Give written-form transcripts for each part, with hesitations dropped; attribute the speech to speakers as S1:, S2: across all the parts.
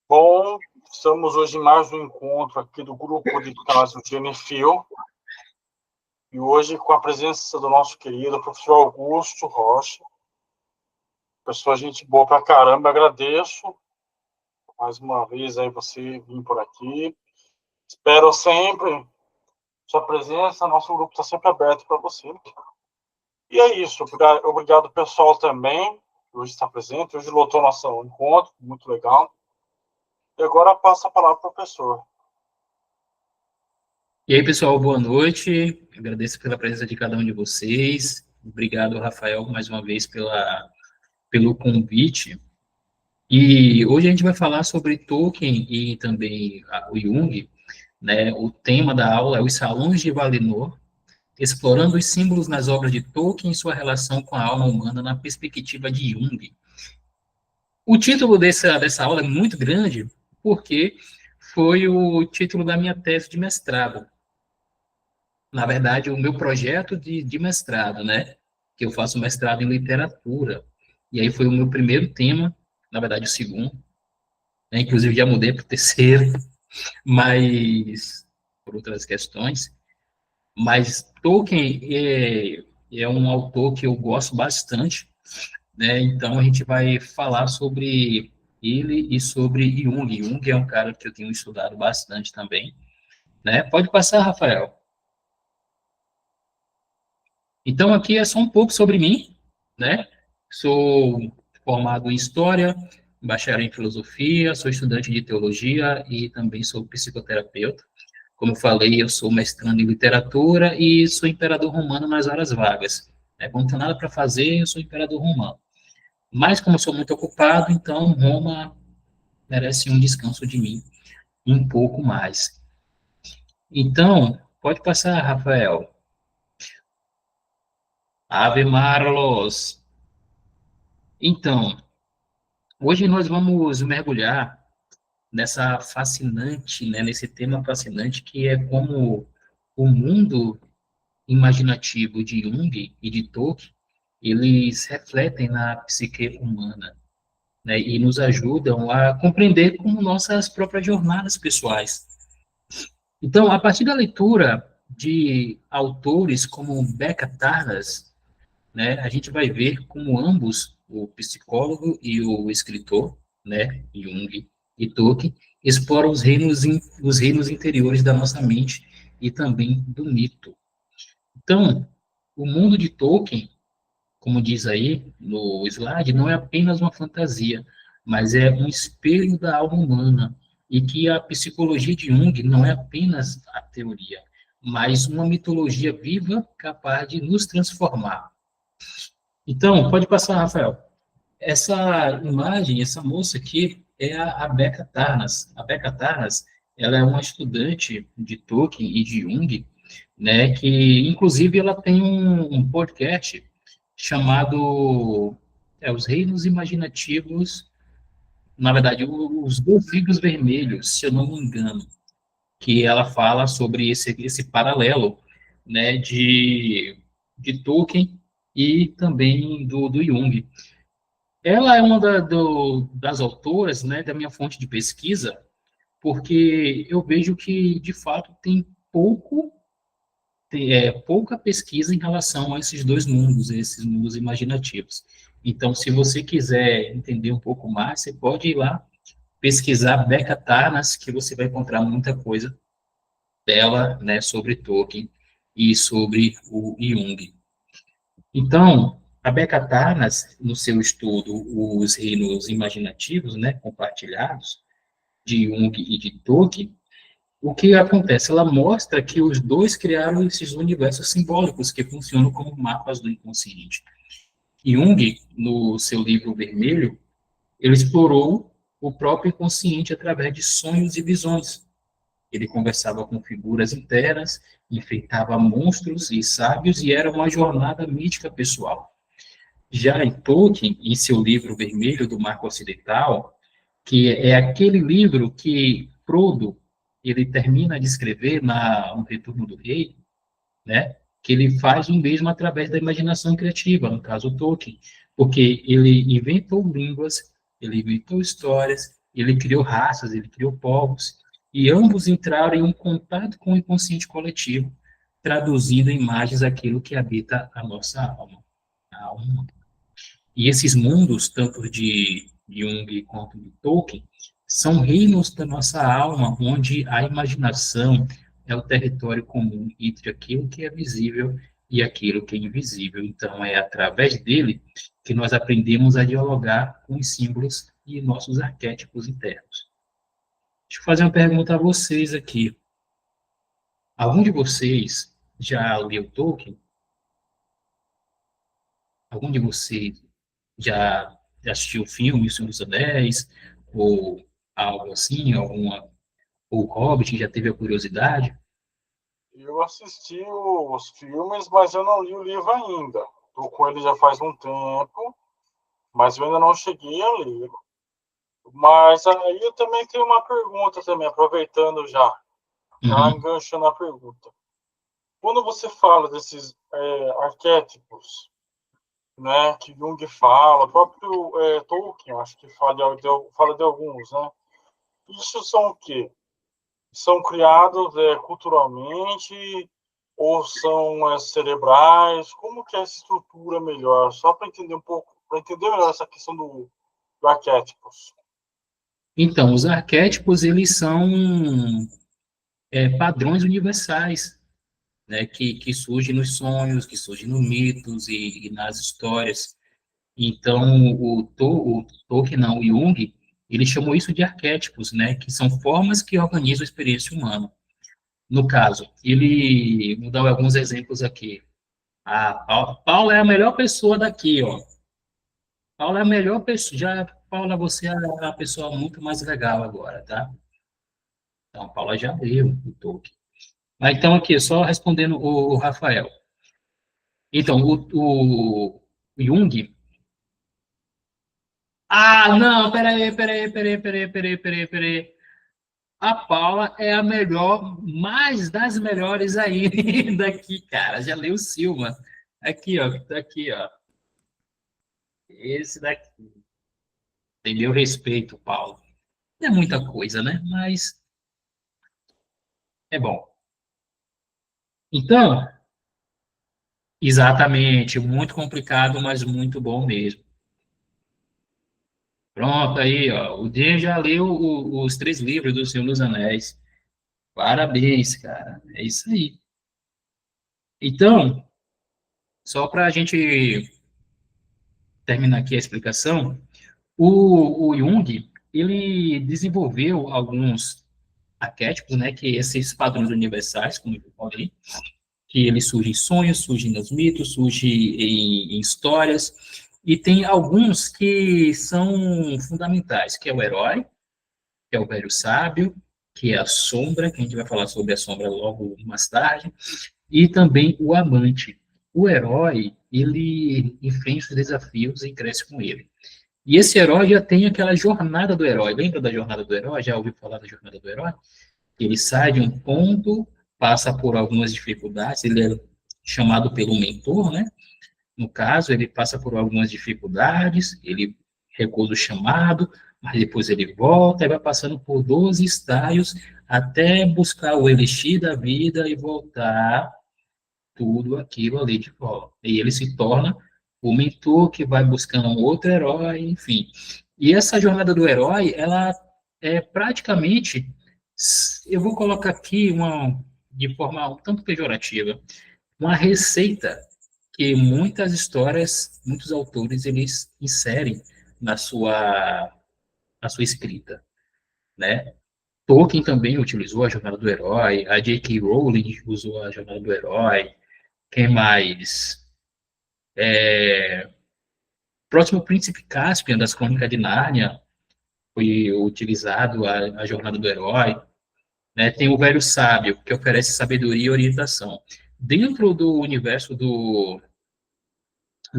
S1: Bom, estamos hoje em mais um encontro aqui do grupo de caso Genefil, e hoje com a presença do nosso querido professor Augusto Rocha, pessoa gente boa pra caramba, agradeço mais uma vez aí você vir por aqui, espero sempre sua presença, nosso grupo está sempre aberto para você. E é isso, obrigado pessoal também, que hoje está presente, hoje lotou nosso encontro, muito legal. E agora passa a palavra para o professor.
S2: E aí, pessoal, boa noite. Agradeço pela presença de cada um de vocês. Obrigado, Rafael, mais uma vez pelo convite. E hoje a gente vai falar sobre Tolkien e também o Jung, né? O tema da aula é os Salões de Valinor, explorando os símbolos nas obras de Tolkien e sua relação com a alma humana na perspectiva de Jung. O título dessa aula é muito grande porque foi o título da minha tese de mestrado. Na verdade, o meu projeto de mestrado, né? Que eu faço mestrado em literatura. E aí foi o meu primeiro tema, na verdade, o segundo. Né? Inclusive, já mudei para o terceiro, mas por outras questões. Mas Tolkien é um autor que eu gosto bastante, né? Então, a gente vai falar sobre ele e sobre Jung. Jung é um cara que eu tenho estudado bastante também, né? Pode passar, Rafael. Então, aqui é só um pouco sobre mim, né? Sou formado em História, bacharel em Filosofia, sou estudante de Teologia e também sou psicoterapeuta. Como eu falei, eu sou mestrando em Literatura e sou imperador romano nas horas vagas. Quando não tem nada para fazer, eu sou imperador romano. Mas, como eu sou muito ocupado, então Roma merece um descanso de mim um pouco mais. Então, pode passar, Rafael. Ave Marlos. Então, hoje nós vamos mergulhar nessa fascinante, né, nesse tema fascinante que é como o mundo imaginativo de Jung e de Tolkien, eles refletem na psique humana, né, e nos ajudam a compreender como nossas próprias jornadas pessoais. Então, a partir da leitura de autores como Becca Tarnas, né, a gente vai ver como ambos, o psicólogo e o escritor, né, Jung e Tolkien, exploram os reinos interiores da nossa mente e também do mito. Então, o mundo de Tolkien, como diz aí no slide, não é apenas uma fantasia, mas é um espelho da alma humana, e que a psicologia de Jung não é apenas a teoria, mas uma mitologia viva capaz de nos transformar. Então, pode passar, Rafael. Essa imagem, essa moça aqui, é a Becca Tarnas. A Becca Tarnas, ela é uma estudante de Tolkien e de Jung, né, que, inclusive, ela tem um podcast chamado Os Reinos Imaginativos, na verdade, os Dois Livros Vermelhos, se eu não me engano, que ela fala sobre esse paralelo, né, de Tolkien e também do Jung. Ela é uma das autoras, né, da minha fonte de pesquisa, porque eu vejo que, de fato, tem pouca pesquisa em relação a esses mundos imaginativos. Então, se você quiser entender um pouco mais, você pode ir lá pesquisar Becca Tarnas, que você vai encontrar muita coisa dela, né, sobre Tolkien e sobre o Jung. Então, a Becca Tarnas, no seu estudo Os Reinos Imaginativos, né, compartilhados, de Jung e de Tolkien, o que acontece? Ela mostra que os dois criaram esses universos simbólicos que funcionam como mapas do inconsciente. Jung, no seu livro Vermelho, ele explorou o próprio inconsciente através de sonhos e visões. Ele conversava com figuras internas, enfrentava monstros e sábios e era uma jornada mística pessoal. Já em Tolkien, em seu livro Vermelho do Marco Ocidental, que é aquele livro que Frodo ele termina de escrever no Retorno do Rei, né? Que ele faz o mesmo através da imaginação criativa, no caso Tolkien, porque ele inventou línguas, ele inventou histórias, ele criou raças, ele criou povos, e ambos entraram em um contato com o inconsciente coletivo, traduzindo em imagens aquilo que habita a nossa alma. A alma. E esses mundos, tanto de Jung quanto de Tolkien, são reinos da nossa alma, onde a imaginação é o território comum entre aquilo que é visível e aquilo que é invisível. Então, é através dele que nós aprendemos a dialogar com os símbolos e nossos arquétipos internos. Deixa eu fazer uma pergunta a vocês aqui. Algum de vocês já leu Tolkien? Algum de vocês já assistiu o filme O Senhor dos Anéis? Ou algo assim? Ou o Hobbit, já teve a curiosidade?
S1: Eu assisti os filmes, mas eu não li o livro ainda. Estou com ele já faz um tempo, mas eu ainda não cheguei a ler. Mas aí eu também tenho uma pergunta também, aproveitando já enganchando a pergunta. Quando você fala desses arquétipos, né, que Jung fala, o próprio Tolkien, acho que fala de alguns, né? Isso são o quê? São criados culturalmente ou são cerebrais? Como que é essa estrutura melhor? Só para entender um pouco, para entender melhor essa questão do arquétipos.
S2: Então, os arquétipos, eles são padrões universais, né, que surgem nos sonhos, que surgem nos mitos e nas histórias. Então, o Tolkien, não, o Jung, ele chamou isso de arquétipos, né, que são formas que organizam a experiência humana. No caso, vou dar alguns exemplos aqui. Paula é a melhor pessoa daqui, ó. Paula é a melhor pessoa. Paula, você é a pessoa muito mais legal agora, tá? Então, a Paula já leu o Tolkien. Mas então, aqui, só respondendo o Rafael. Então, o Jung. Ah, não, peraí. A Paula é a melhor, mais das melhores ainda aqui, cara. Já leu o Silva. Aqui, ó, tá aqui, ó. Esse daqui. Tem meu respeito, Paulo. Não é muita coisa, né? Mas é bom. Então, exatamente, muito complicado, mas muito bom mesmo. Pronto, aí, ó. O Dia já leu os 3 livros do Senhor dos Anéis. Parabéns, cara. É isso aí. Então, só para a gente terminar aqui a explicação, o Jung, ele desenvolveu alguns arquétipos, né, que esses padrões universais, como eu falei, que ele surge em sonhos, surge nos mitos, surge em histórias, e tem alguns que são fundamentais, que é o herói, que é o velho sábio, que é a sombra, que a gente vai falar sobre a sombra logo mais tarde, e também o amante. O herói, ele enfrenta os desafios e cresce com ele. E esse herói já tem aquela jornada do herói. Lembra da jornada do herói? Já ouviu falar da jornada do herói? Ele sai de um ponto, passa por algumas dificuldades, ele é chamado pelo mentor, né? No caso, ele passa por algumas dificuldades, ele recusa o chamado, mas depois ele volta e vai passando por 12 estágios até buscar o elixir da vida e voltar tudo aquilo ali de volta. E ele se torna o mentor que vai buscando um outro herói, enfim. E essa jornada do herói, ela é praticamente, eu vou colocar aqui de forma um tanto pejorativa, uma receita que muitas histórias, muitos autores, eles inserem na sua escrita, né? Tolkien também utilizou a jornada do herói, a J.K. Rowling usou a jornada do herói, quem mais? Próximo Príncipe Caspian, das Crônicas de Nárnia, foi utilizado a jornada do herói, né? Tem o Velho Sábio, que oferece sabedoria e orientação. Dentro do universo do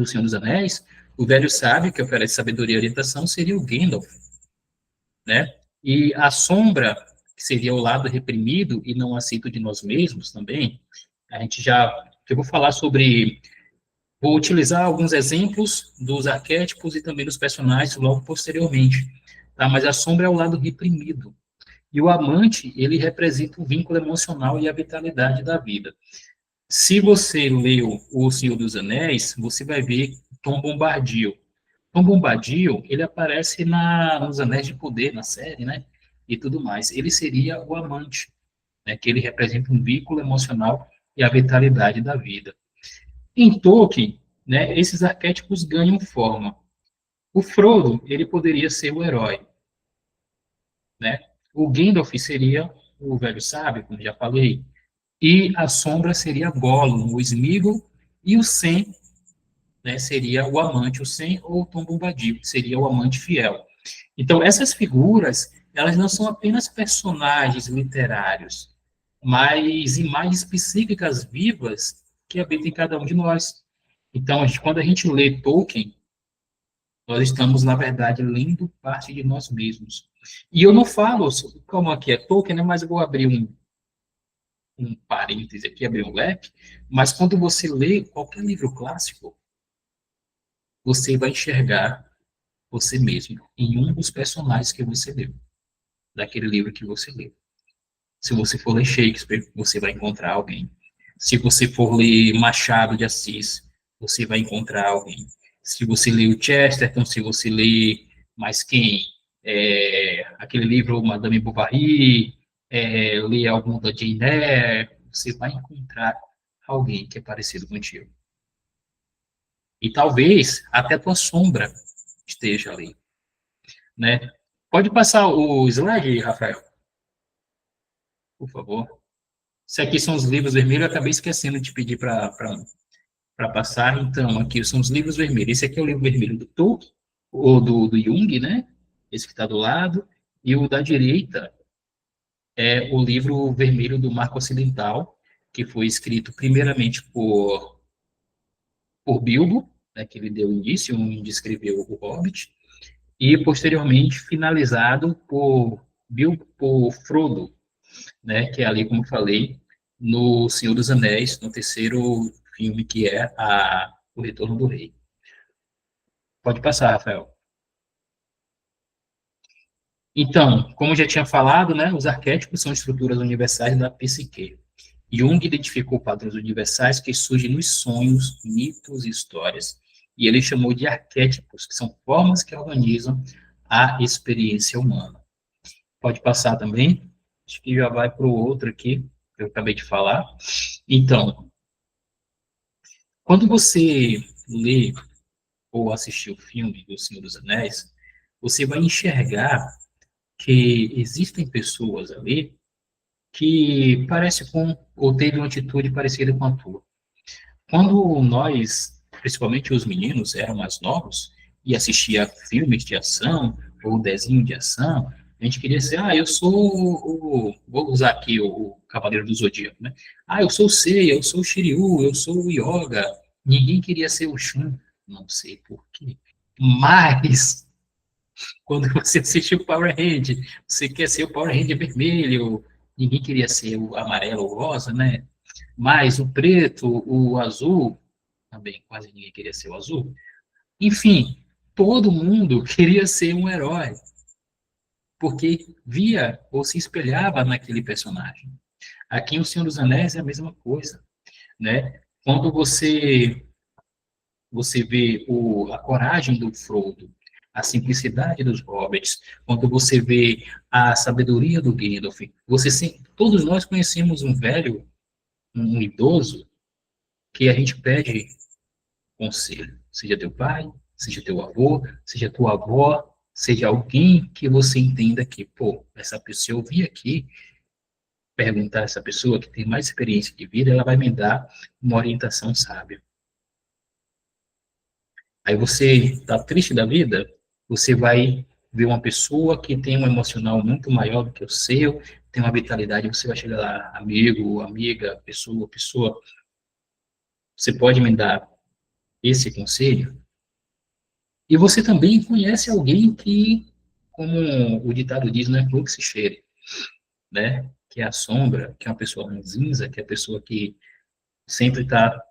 S2: Senhor dos Anéis, o Velho Sábio, que oferece sabedoria e orientação, seria o Gandalf, né? E a sombra, que seria o lado reprimido e não aceito de nós mesmos também, eu vou falar sobre, vou utilizar alguns exemplos dos arquétipos e também dos personagens logo posteriormente, tá? Mas a sombra é o lado reprimido. E o amante, ele representa o vínculo emocional e a vitalidade da vida. Se você leu O Senhor dos Anéis, você vai ver Tom Bombadil. Tom Bombadil, ele aparece nos Anéis de Poder, na série, né? E tudo mais. Ele seria o amante, né? Que ele representa um vínculo emocional e a vitalidade da vida. Em Tolkien, né, esses arquétipos ganham forma. O Frodo, ele poderia ser o herói, né? O Gandalf seria o velho sábio, como já falei, e a sombra seria Gollum, o Sméagol, e o Sam, né, seria o amante, o Sam ou o Tom Bombadil, que seria o amante fiel. Então, essas figuras, elas não são apenas personagens literários, mas imagens psíquicas vivas que habitam em cada um de nós. Então, quando a gente lê Tolkien, nós estamos, na verdade, lendo parte de nós mesmos. E eu não falo, como aqui é Tolkien, né, mas eu vou abrir um parêntese aqui, abrir um leque, mas quando você lê qualquer livro clássico, você vai enxergar você mesmo em um dos personagens que você leu, daquele livro que você leu. Se você for ler Shakespeare, você vai encontrar alguém. Se você for ler Machado de Assis, você vai encontrar alguém. Se você lê o Chesterton, se você lê mais quem? Aquele livro Madame Bovary, ler algum da Jane Eyre, você vai encontrar alguém que é parecido contigo. E talvez até tua sombra esteja ali, né? Pode passar o slide, Rafael, por favor. Se aqui são os livros vermelhos, eu acabei esquecendo de pedir para passar. Então, aqui são os livros vermelhos. Esse aqui é o livro vermelho do Tolkien, ou do Jung, né? Esse que está do lado. E o da direita é o livro vermelho do Marco Ocidental, que foi escrito primeiramente por Bilbo, né, que ele deu início, onde escreveu o Hobbit, e posteriormente finalizado por Frodo, né, que é ali, como eu falei, no Senhor dos Anéis, no terceiro filme, que é O Retorno do Rei. Pode passar, Rafael. Então, como eu já tinha falado, né, os arquétipos são estruturas universais da psique. Jung identificou padrões universais que surgem nos sonhos, mitos e histórias, e ele chamou de arquétipos, que são formas que organizam a experiência humana. Pode passar também? Acho que já vai para o outro aqui, que eu acabei de falar. Então, quando você lê ou assistir o filme do Senhor dos Anéis, você vai enxergar que existem pessoas ali que parecem com, ou teve uma atitude parecida com a tua. Quando nós, principalmente os meninos, eram mais novos e assistia filmes de ação ou desenho de ação, a gente queria ser, eu sou vou usar aqui o Cavaleiro do Zodíaco, né? Eu sou o Seiya, eu sou o Shiryu, eu sou o Yoga. Ninguém queria ser o Shun, não sei por quê. Mas, quando você assiste o Power Ranger, você quer ser o Power Ranger vermelho, ninguém queria ser o amarelo ou rosa, né? Mas o preto, o azul, também quase ninguém queria ser o azul. Enfim, todo mundo queria ser um herói, porque via ou se espelhava naquele personagem. Aqui em O Senhor dos Anéis é a mesma coisa, né? Quando você vê a coragem do Frodo, a simplicidade dos hobbits, quando você vê a sabedoria do Gandalf, todos nós conhecemos um velho, um idoso, que a gente pede conselho, seja teu pai, seja teu avô, seja tua avó, seja alguém que você entenda que, essa pessoa, eu vi aqui, perguntar a essa pessoa que tem mais experiência de vida, ela vai me dar uma orientação sábia. Aí você está triste da vida, você vai ver uma pessoa que tem um emocional muito maior do que o seu, tem uma vitalidade, você vai chegar lá, amigo, amiga, pessoa, você pode me dar esse conselho? E você também conhece alguém que, como o ditado diz, não é flor que se cheire, né? Que é a sombra, que é uma pessoa ranzinza, que é a pessoa que sempre está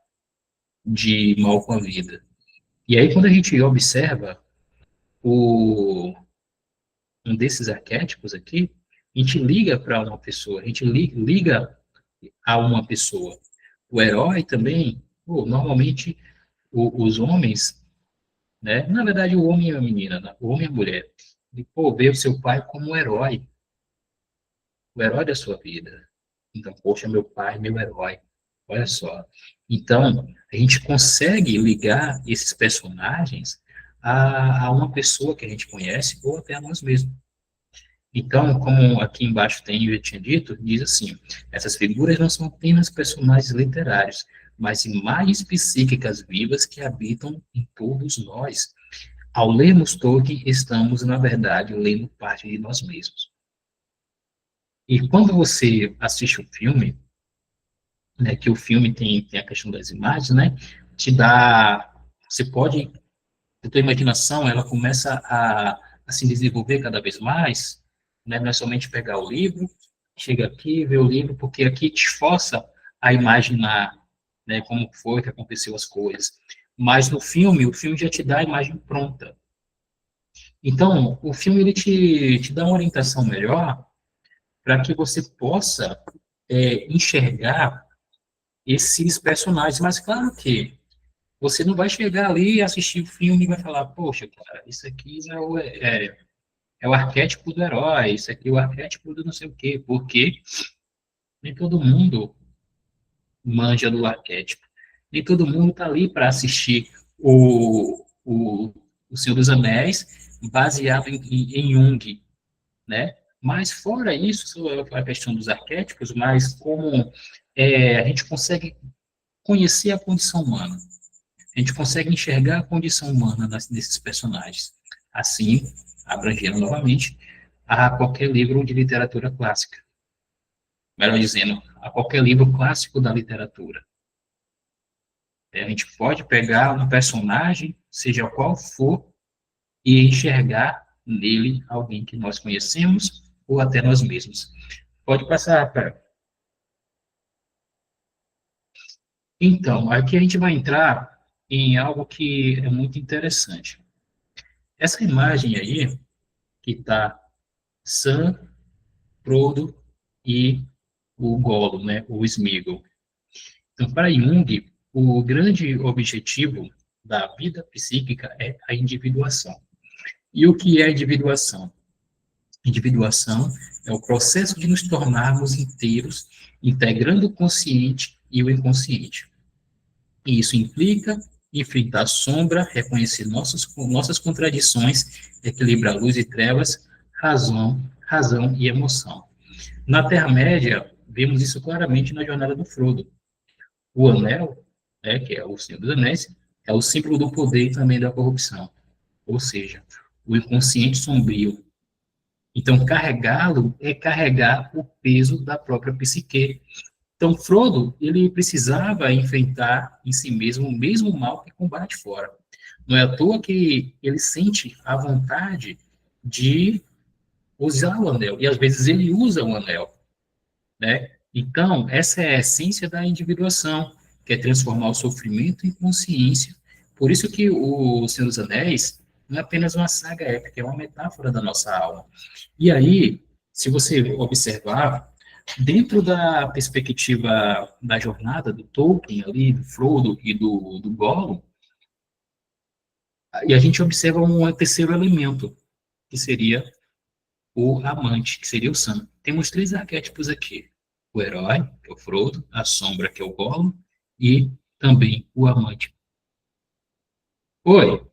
S2: de mal com a vida. E aí, quando a gente observa um desses arquétipos aqui, a gente liga para uma pessoa, a gente liga a uma pessoa. O herói também, pô, normalmente os homens, né? Na verdade, o homem e a menina, né? O homem e a mulher, ele, pô, vê o seu pai como um herói, o herói da sua vida. Então, poxa, meu pai, meu herói. Olha só. Então, a gente consegue ligar esses personagens a uma pessoa que a gente conhece ou até a nós mesmos. Então, como aqui embaixo tem, eu já tinha dito, diz assim, essas figuras não são apenas personagens literários, mas imagens psíquicas vivas que habitam em todos nós. Ao lermos Tolkien, estamos, na verdade, lendo parte de nós mesmos. E quando você assiste o filme, né, que o filme tem a questão das imagens, né, te dá, você pode, a tua imaginação, ela começa a se desenvolver cada vez mais, né, não é somente pegar o livro, chega aqui, ver o livro, porque aqui te força a imaginar, né, como foi que aconteceu as coisas. Mas no filme, o filme já te dá a imagem pronta. Então, o filme ele te dá uma orientação melhor para que você possa enxergar esses personagens. Mas claro que você não vai chegar ali e assistir o filme e vai falar, poxa, cara, isso aqui é o arquétipo do herói, isso aqui é o arquétipo do não sei o quê, porque nem todo mundo manja do arquétipo. Nem todo mundo está ali para assistir o Senhor dos Anéis baseado em Jung, né? Mas fora isso, a questão dos arquétipos, mas como a gente consegue conhecer a condição humana, a gente consegue enxergar a condição humana nesses personagens. Assim, abrangendo novamente a qualquer livro de literatura clássica. Melhor dizendo, a qualquer livro clássico da literatura. A gente pode pegar um personagem, seja qual for, e enxergar nele alguém que nós conhecemos ou até nós mesmos. Pode passar, para. Então, aqui a gente vai entrar em algo que é muito interessante. Essa imagem aí, que está Sam, Frodo e o Gollum, né, o Sméagol. Então, para Jung, o grande objetivo da vida psíquica é a individuação. E o que é individuação? Individuação é o processo de nos tornarmos inteiros, integrando o consciente e o inconsciente. E isso implica enfrentar a sombra, reconhecer nossas contradições, equilibrar luz e trevas, razão e emoção. Na Terra-média, vemos isso claramente na jornada do Frodo. O anel, né, que é o Senhor dos Anéis, é o símbolo do poder e também da corrupção. Ou seja, o inconsciente sombrio. Então, carregá-lo é carregar o peso da própria psique. Então, Frodo, ele precisava enfrentar em si mesmo o mesmo mal que combate fora. Não é à toa que ele sente a vontade de usar o anel, e às vezes ele usa o anel, né? Então, essa é a essência da individuação, que é transformar o sofrimento em consciência. Por isso que o Senhor dos Anéis não é apenas uma saga épica, é uma metáfora da nossa alma. E aí, se você observar, dentro da perspectiva da jornada do Tolkien ali, do Frodo e do Gollum, e a gente observa um terceiro elemento, que seria o amante, que seria o Sam. Temos três arquétipos aqui. O herói, que é o Frodo, a sombra, que é o Gollum, e também o amante. Oi,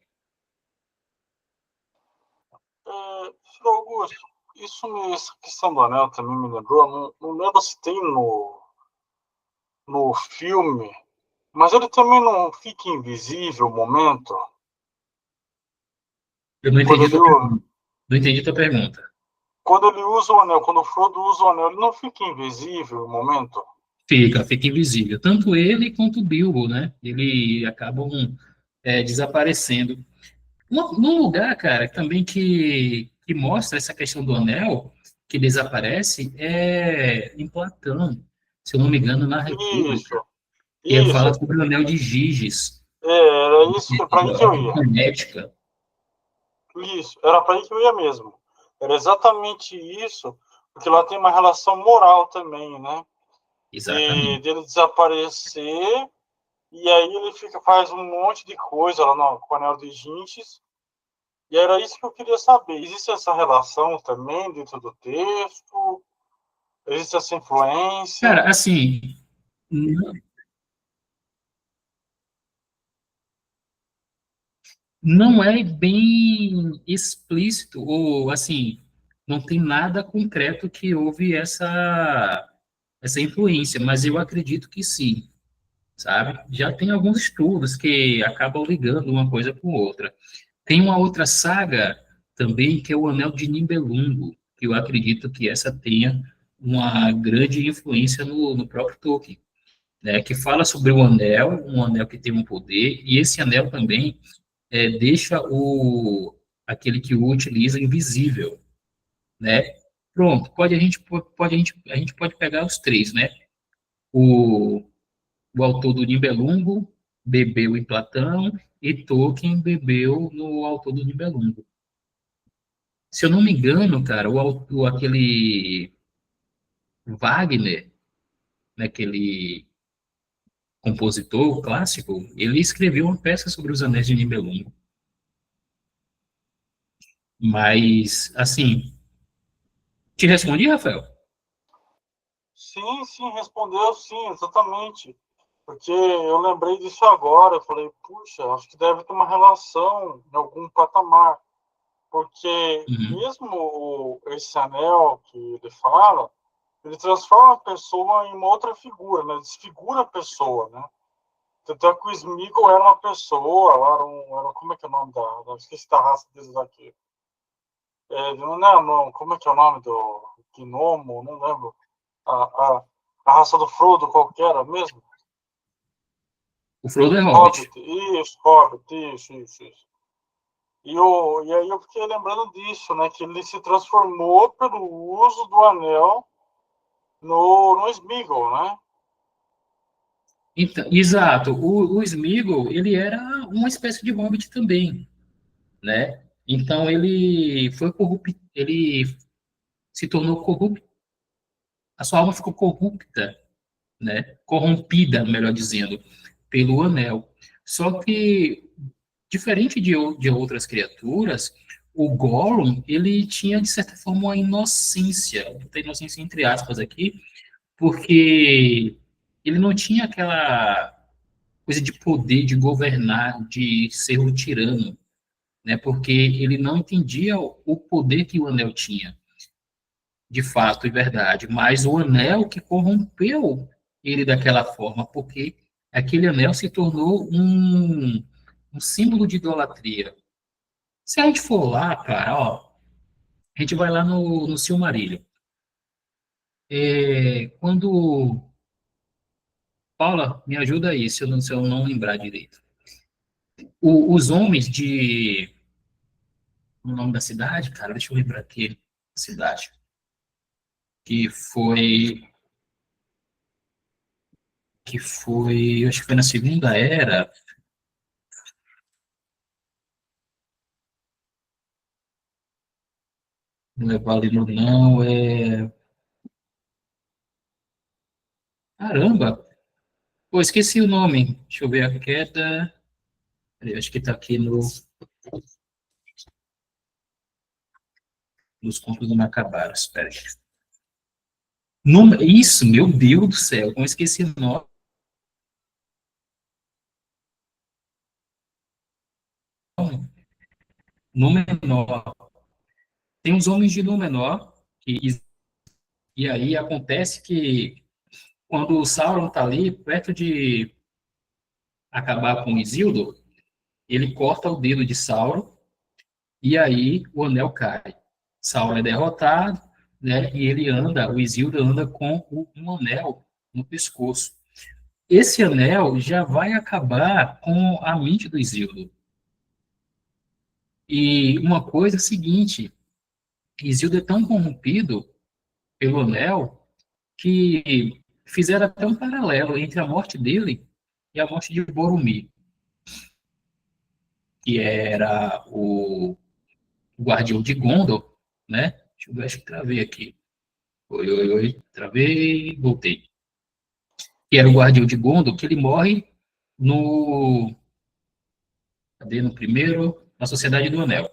S1: Senhor Augusto, essa questão do anel também me lembrou. Não lembro se tem no filme, mas ele também não fica invisível o momento.
S2: eu não
S1: Quando
S2: entendi
S1: ele,
S2: tua pergunta. Não entendi tua pergunta.
S1: quando ele usa o anel, quando o Frodo usa o anel, ele não fica invisível o momento.
S2: Fica invisível. Tanto ele quanto o Bilbo, né? Ele acabam desaparecendo. Num lugar, cara, também que mostra essa questão do anel, que desaparece, é em Platão, se eu não me engano, na República,
S1: Isso,
S2: que ele fala
S1: isso.
S2: sobre o anel de Giges,
S1: Era isso que para aí que
S2: a
S1: eu ia.
S2: fonética.
S1: Isso, era para aí que eu ia mesmo. Era exatamente isso, porque lá tem uma relação moral também, né?
S2: Exatamente.
S1: Dele desaparecer, e aí ele faz um monte de coisa lá no Anel de Gintes, e era isso que eu queria saber. Existe essa relação também dentro do texto? Existe essa influência?
S2: Cara, assim, não é bem explícito, ou assim, não tem nada concreto que houve essa influência, mas eu acredito que sim, sabe? Já tem alguns estudos que acabam ligando uma coisa com outra. Tem uma outra saga também, que é o Anel de Nibelungo, que eu acredito que essa tenha uma grande influência no próprio Tolkien, né? Que fala sobre o anel, um anel que tem um poder, e esse anel também deixa aquele que o utiliza invisível, né? Pronto, a gente pode pegar os três, né? O, o autor do Nibelungo bebeu em Platão e Tolkien bebeu no autor do Nibelungo. Se eu não me engano, cara, aquele Wagner, né, aquele compositor clássico, ele escreveu uma peça sobre os Anéis de Nibelungo. Mas, assim, te respondi, Rafael?
S1: Sim, sim, respondeu sim, exatamente. Porque eu lembrei disso agora, eu falei, puxa, acho que deve ter uma relação em algum patamar. Porque
S2: Uhum.
S1: mesmo esse anel que ele fala, ele transforma a pessoa em uma outra figura, né? Desfigura a pessoa, né? Tanto é que o Smeagol era uma pessoa, como é que é o nome esqueci da raça deles aqui. Não, como é que é o nome do gnomo? Não lembro. A, a, a raça do Frodo, qual que era mesmo?
S2: O Frodo é Hobbit.
S1: Hobbit, Hobbit, isso. E aí eu fiquei lembrando disso, né? Que ele se transformou pelo uso do anel no Smeagol, né?
S2: Então, exato. O Sméagol, ele era uma espécie de Hobbit também, né? Então ele se tornou corrupto, a sua alma ficou corrupta, né? Corrompida, melhor dizendo, pelo anel. Só que diferente de outras criaturas, o Gollum, ele tinha de certa forma uma inocência, tem inocência entre aspas aqui, porque ele não tinha aquela coisa de poder, de governar, de ser um tirano, né? Porque ele não entendia o poder que o anel tinha, de fato e verdade, mas o anel que corrompeu ele daquela forma, porque aquele anel se tornou um símbolo de idolatria. Se a gente for lá, cara, ó, a gente vai lá no Silmarillion. Quando Paula, me ajuda aí, se eu não lembrar direito. Os homens de o nome da cidade, cara, deixa eu lembrar aqui, cidade, que foi, acho que foi na Segunda Era, não é Valinor não, caramba, pô, esqueci o nome, deixa eu ver a queda, acho que tá aqui nos contos do Macabaros, espera aí. Isso, meu Deus do céu, como eu esqueci o nome, Númenor, tem os homens de Númenor, e aí acontece que quando o Sauron está ali, perto de acabar com Isildur, ele corta o dedo de Sauron e aí o anel cai. Sauron é derrotado, né? E ele anda, o Isildur anda com um anel no pescoço. Esse anel já vai acabar com a mente do Isildur. E uma coisa é a seguinte, Isildur é tão corrompido pelo anel que fizeram até um paralelo entre a morte dele e a morte de Boromir, que era o guardião de Gondor, né? Deixa eu ver, acho que travei aqui. Oi, travei, voltei. Que era o guardião de Gondor, que ele morre no... Cadê? No primeiro? Na Sociedade do Anel.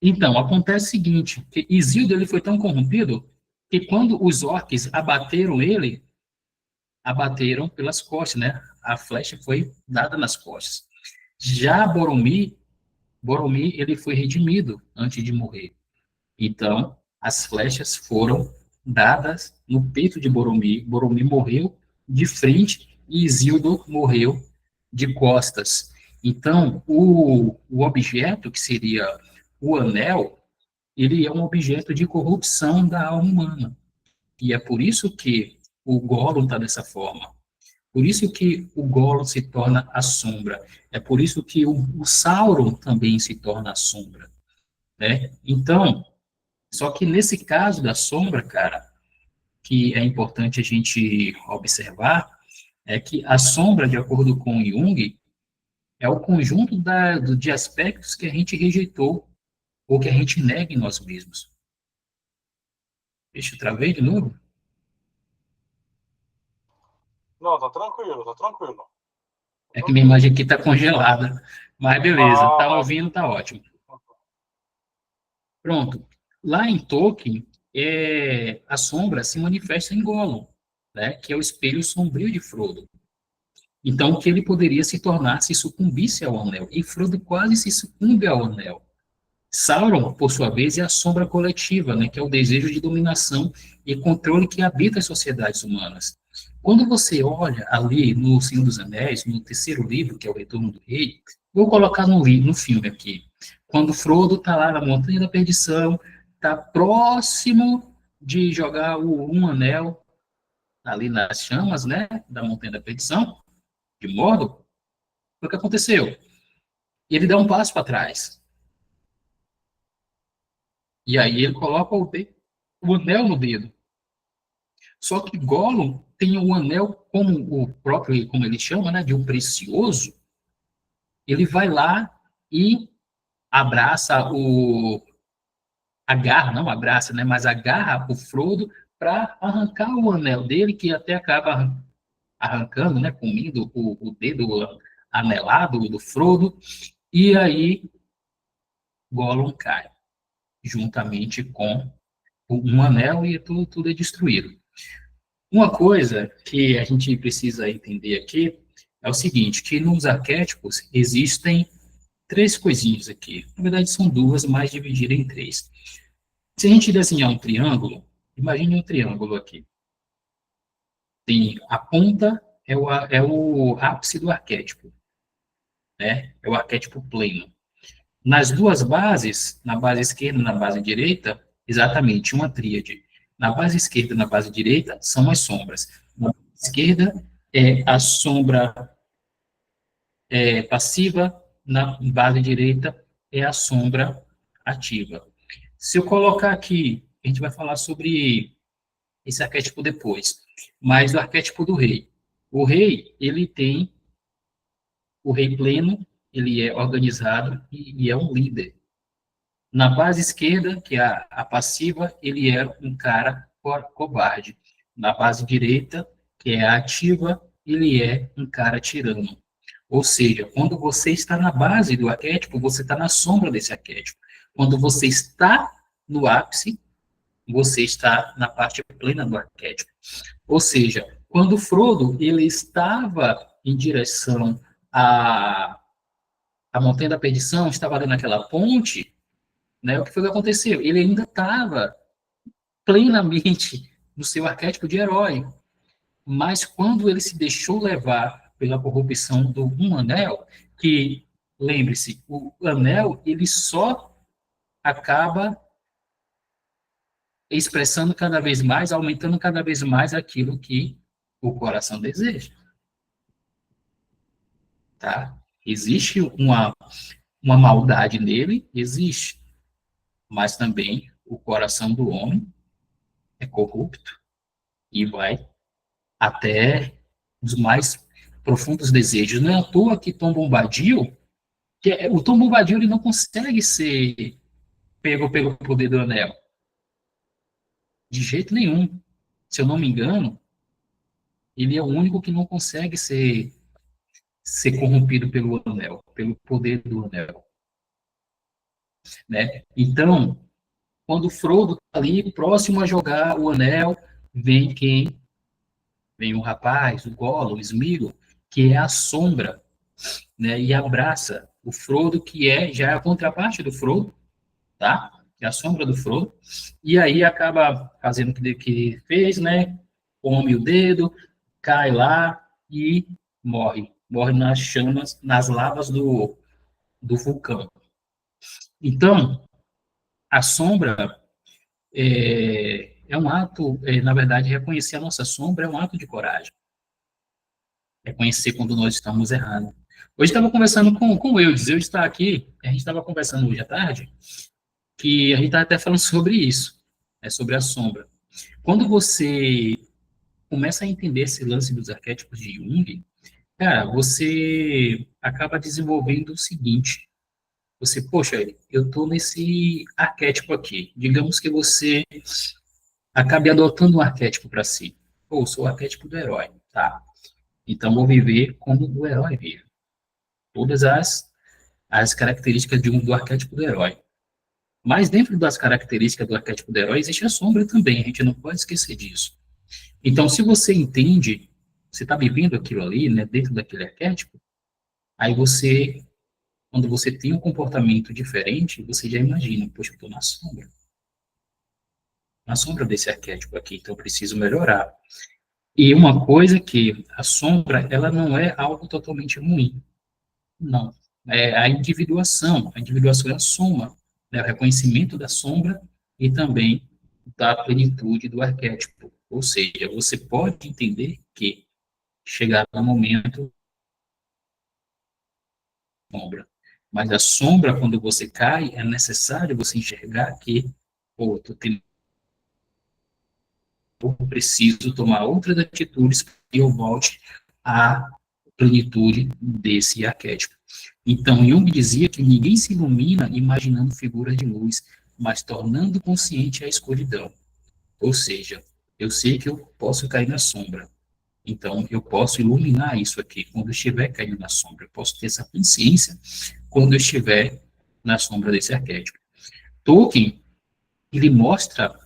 S2: Então, acontece o seguinte, que Isildur ele foi tão corrompido que quando os orcs abateram ele, abateram pelas costas, né? A flecha foi dada nas costas. Já Boromir ele foi redimido antes de morrer. Então, as flechas foram dadas no peito de Boromir. Boromir morreu de frente e Isildur morreu de costas. Então, o objeto, que seria o anel, ele é um objeto de corrupção da alma humana. E é por isso que o Gollum está dessa forma. Por isso que o Gollum se torna a sombra. É por isso que o Sauron também se torna a sombra, né? Então, só que nesse caso da sombra, cara, que é importante a gente observar, é que a sombra, de acordo com Jung, é o conjunto de aspectos que a gente rejeitou ou que a gente nega em nós mesmos. Deixa eu travei de novo?
S1: Não, tá tranquilo, tá tranquilo.
S2: É que minha imagem aqui está congelada. Mas beleza, tá
S1: Mas
S2: ouvindo, tá ótimo. Pronto. Lá em Tolkien, a sombra se manifesta em Gollum, né, que é o espelho sombrio de Frodo. Então, que ele poderia se tornar, se sucumbisse ao anel. E Frodo quase se sucumbe ao anel. Sauron, por sua vez, é a sombra coletiva, né, que é o desejo de dominação e controle que habita as sociedades humanas. Quando você olha ali no Senhor dos Anéis, no terceiro livro, que é o Retorno do Rei, vou colocar no filme aqui. Quando Frodo está lá na Montanha da Perdição, está próximo de jogar um anel ali nas chamas, né, da Montanha da Perdição, de Mordor, o que aconteceu? Ele dá um passo para trás. E aí ele coloca o anel no dedo. Só que Gollum tem o anel como o próprio, como ele chama, né, de um precioso. Ele vai lá e abraça agarra, não abraça, né, mas agarra o Frodo para arrancar o anel dele, que até acaba arrancando, né, comendo o dedo anelado do Frodo, e aí Gollum cai, juntamente com um anel e tudo é destruído. Uma coisa que a gente precisa entender aqui é o seguinte, que nos arquétipos existem três coisinhas aqui. Na verdade, são duas, mas divididas em três. Se a gente desenhar um triângulo, imagine um triângulo aqui. Tem a ponta, é o ápice do arquétipo, né? É o arquétipo pleno. Nas duas bases, na base esquerda e na base direita, exatamente uma tríade. Na base esquerda e na base direita são as sombras. Na base esquerda é a sombra passiva, na base direita é a sombra ativa. Se eu colocar aqui, a gente vai falar sobre esse arquétipo depois, mas o arquétipo do rei. O rei, ele tem o rei pleno, ele é organizado e é um líder. Na base esquerda, que é a passiva, ele é um cara covarde. Na base direita, que é a ativa, ele é um cara tirano. Ou seja, quando você está na base do arquétipo, você está na sombra desse arquétipo. Quando você está no ápice, você está na parte plena do arquétipo. Ou seja, quando Frodo ele estava em direção à Montanha da Perdição, estava ali naquela ponte, né, o que foi que aconteceu? Ele ainda estava plenamente no seu arquétipo de herói. Mas quando ele se deixou levar pela corrupção do um anel, que, lembre-se, o anel, ele só acaba expressando cada vez mais, aumentando cada vez mais aquilo que o coração deseja. Tá? Existe uma maldade nele, existe, mas também o coração do homem é corrupto e vai até os mais profundos desejos. Não é à toa que Tom Bombadil, o Tom Bombadil ele não consegue ser pego pelo poder do anel? De jeito nenhum. Se eu não me engano, ele é o único que não consegue ser corrompido pelo anel, pelo poder do anel, né? Então, quando o Frodo está ali próximo a jogar o anel, vem quem? Vem o rapaz, o Gollum, o Sméagol, que é a sombra, né? E abraça o Frodo, que já é a contraparte do Frodo, tá? Que é a sombra do Frodo. E aí acaba fazendo o que fez, né? Come o dedo, cai lá e morre. Morre nas chamas, nas lavas do vulcão. Então, a sombra é um ato, na verdade, reconhecer a nossa sombra é um ato de coragem. Reconhecer quando nós estamos errando. Hoje estava conversando com o Eudes, está aqui, a gente estava conversando hoje à tarde, que a gente estava até falando sobre isso, sobre a sombra. Quando você começa a entender esse lance dos arquétipos de Jung, cara, você acaba desenvolvendo o seguinte, você, poxa, eu estou nesse arquétipo aqui, digamos que você acabe adotando um arquétipo para si. Pô, sou o arquétipo do herói, tá? Então vou viver como o herói vive. Todas as características do arquétipo do herói. Mas dentro das características do arquétipo do herói existe a sombra também, a gente não pode esquecer disso. Então, se você entende, você está vivendo aquilo ali, né, dentro daquele arquétipo, aí você, quando você tem um comportamento diferente, você já imagina, poxa, eu estou na sombra desse arquétipo aqui, então eu preciso melhorar. E uma coisa que a sombra, ela não é algo totalmente ruim, não. É a individuação é a soma, né, o reconhecimento da sombra e também da plenitude do arquétipo. Ou seja, você pode entender que chegará um momento sombra, mas a sombra, quando você cai, é necessário você enxergar que, pô, eu preciso tomar outras atitudes para que eu volte à plenitude desse arquétipo. Então, Jung dizia que ninguém se ilumina imaginando figuras de luz, mas tornando consciente a escuridão. Ou seja, eu sei que eu posso cair na sombra, então eu posso iluminar isso aqui quando eu estiver caindo na sombra. Eu posso ter essa consciência quando eu estiver na sombra desse arquétipo. Tolkien, ele mostra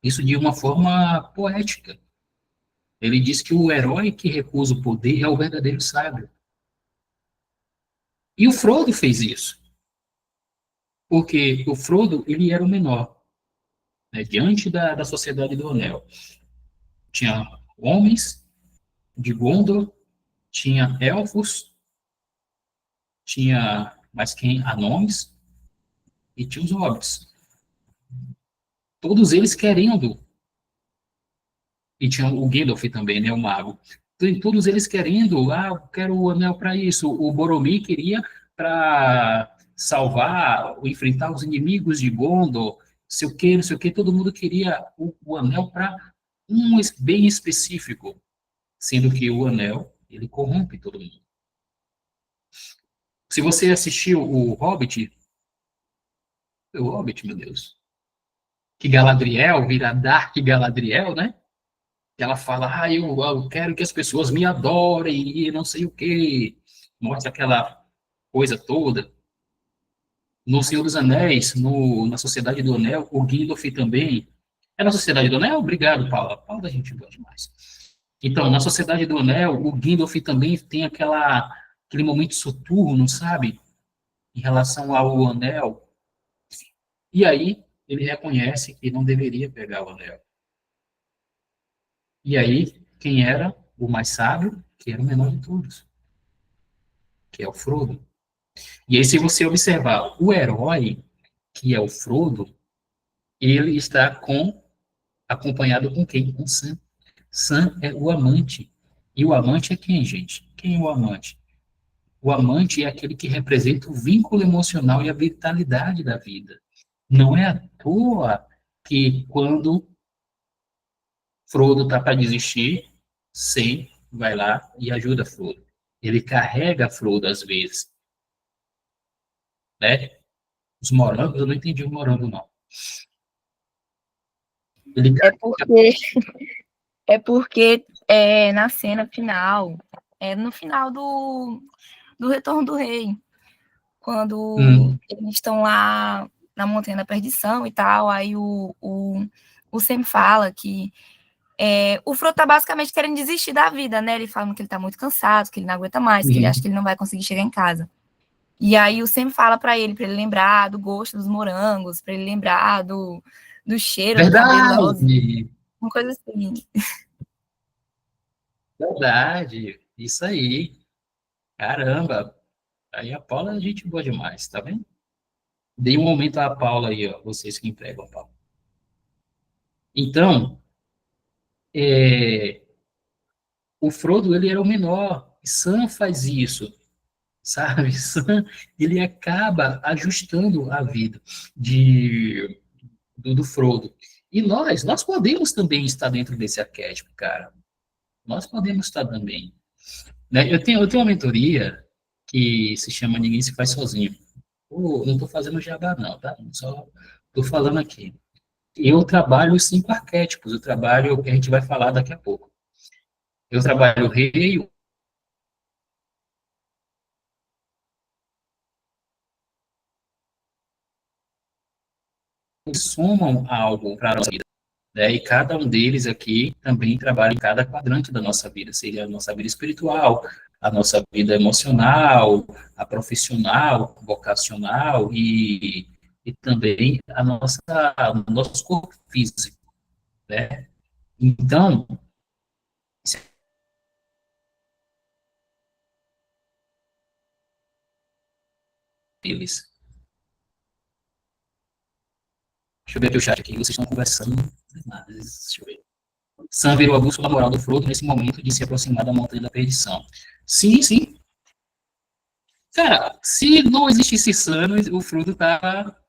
S2: isso de uma forma poética. Ele diz que o herói que recusa o poder é o verdadeiro sábio. E o Frodo fez isso, porque o Frodo, ele era o menor, né, diante da sociedade do Anel. Tinha homens de Gondor, tinha elfos, tinha mais quem? Anões, e tinha os hobbits. Todos eles querendo, e tinha o Gandalf também, né, o mago. Todos eles querendo, eu quero o anel para isso. O Boromir queria para salvar, enfrentar os inimigos de Gondor, sei o que, não sei o que. Todo mundo queria o anel para um bem específico, sendo que o anel, ele corrompe todo mundo. Se você assistiu o Hobbit, meu Deus, que Galadriel vira Dark Galadriel, né? Que ela fala, eu quero que as pessoas me adorem e não sei o quê. Mostra aquela coisa toda. No Senhor dos Anéis, na Sociedade do Anel, o Gandalf também. É na Sociedade do Anel? Obrigado, Paula. Paula, a gente boa demais. Então, na Sociedade do Anel, o Gandalf também tem aquele momento soturno, sabe? Em relação ao anel. E aí, ele reconhece que não deveria pegar o anel. E aí, quem era o mais sábio? Que era o menor de todos, que é o Frodo. E aí, se você observar o herói, que é o Frodo, ele está acompanhado com quem? Com Sam. Sam é o amante. E o amante é quem, gente? Quem é o amante? O amante é aquele que representa o vínculo emocional e a vitalidade da vida. Não é à toa que quando Frodo está para desistir, Sam vai lá e ajuda Frodo. Ele carrega Frodo às vezes, né? Os morangos, eu não entendi o morango, não. Ele...
S3: É porque na cena final, no final do Retorno do Rei, quando eles estão lá na Montanha da Perdição e tal, aí o Sam fala que o Frodo tá basicamente querendo desistir da vida, né? Ele falando que ele tá muito cansado, que ele não aguenta mais, que ele acha que ele não vai conseguir chegar em casa. E aí o Sam fala para ele lembrar do gosto dos morangos, para ele lembrar do cheiro do cabelo da Rosinha. Uma coisa assim.
S2: Verdade, isso aí. Caramba. Aí a Paula é gente boa demais, tá vendo? Dei um aumento à Paula aí, ó, vocês que empregam a Paula. Então, o Frodo, ele era o menor. Sam faz isso, sabe? Sam, ele acaba ajustando a vida do Frodo. E nós podemos também estar dentro desse arquétipo, cara. Nós podemos estar também. Né? Eu tenho uma mentoria que se chama Ninguém Se Faz Sozinho. Não estou fazendo jabá, não, tá? Só estou falando aqui. Eu trabalho os 5 arquétipos. Eu trabalho o que a gente vai falar daqui a pouco. Eu trabalho o rei, somam algo para a nossa vida. Né? E cada um deles aqui também trabalha em cada quadrante da nossa vida. Seria a nossa vida espiritual, a nossa vida emocional, a profissional, vocacional e também o nosso corpo físico. Né? Então, eles. Deixa eu ver aqui o chat aqui, vocês estão conversando. Deixa eu ver. Sam virou a bússola moral do Frodo nesse momento de se aproximar da Montanha da Perdição. Sim, sim. Cara, se não existisse Sam, o Frodo tava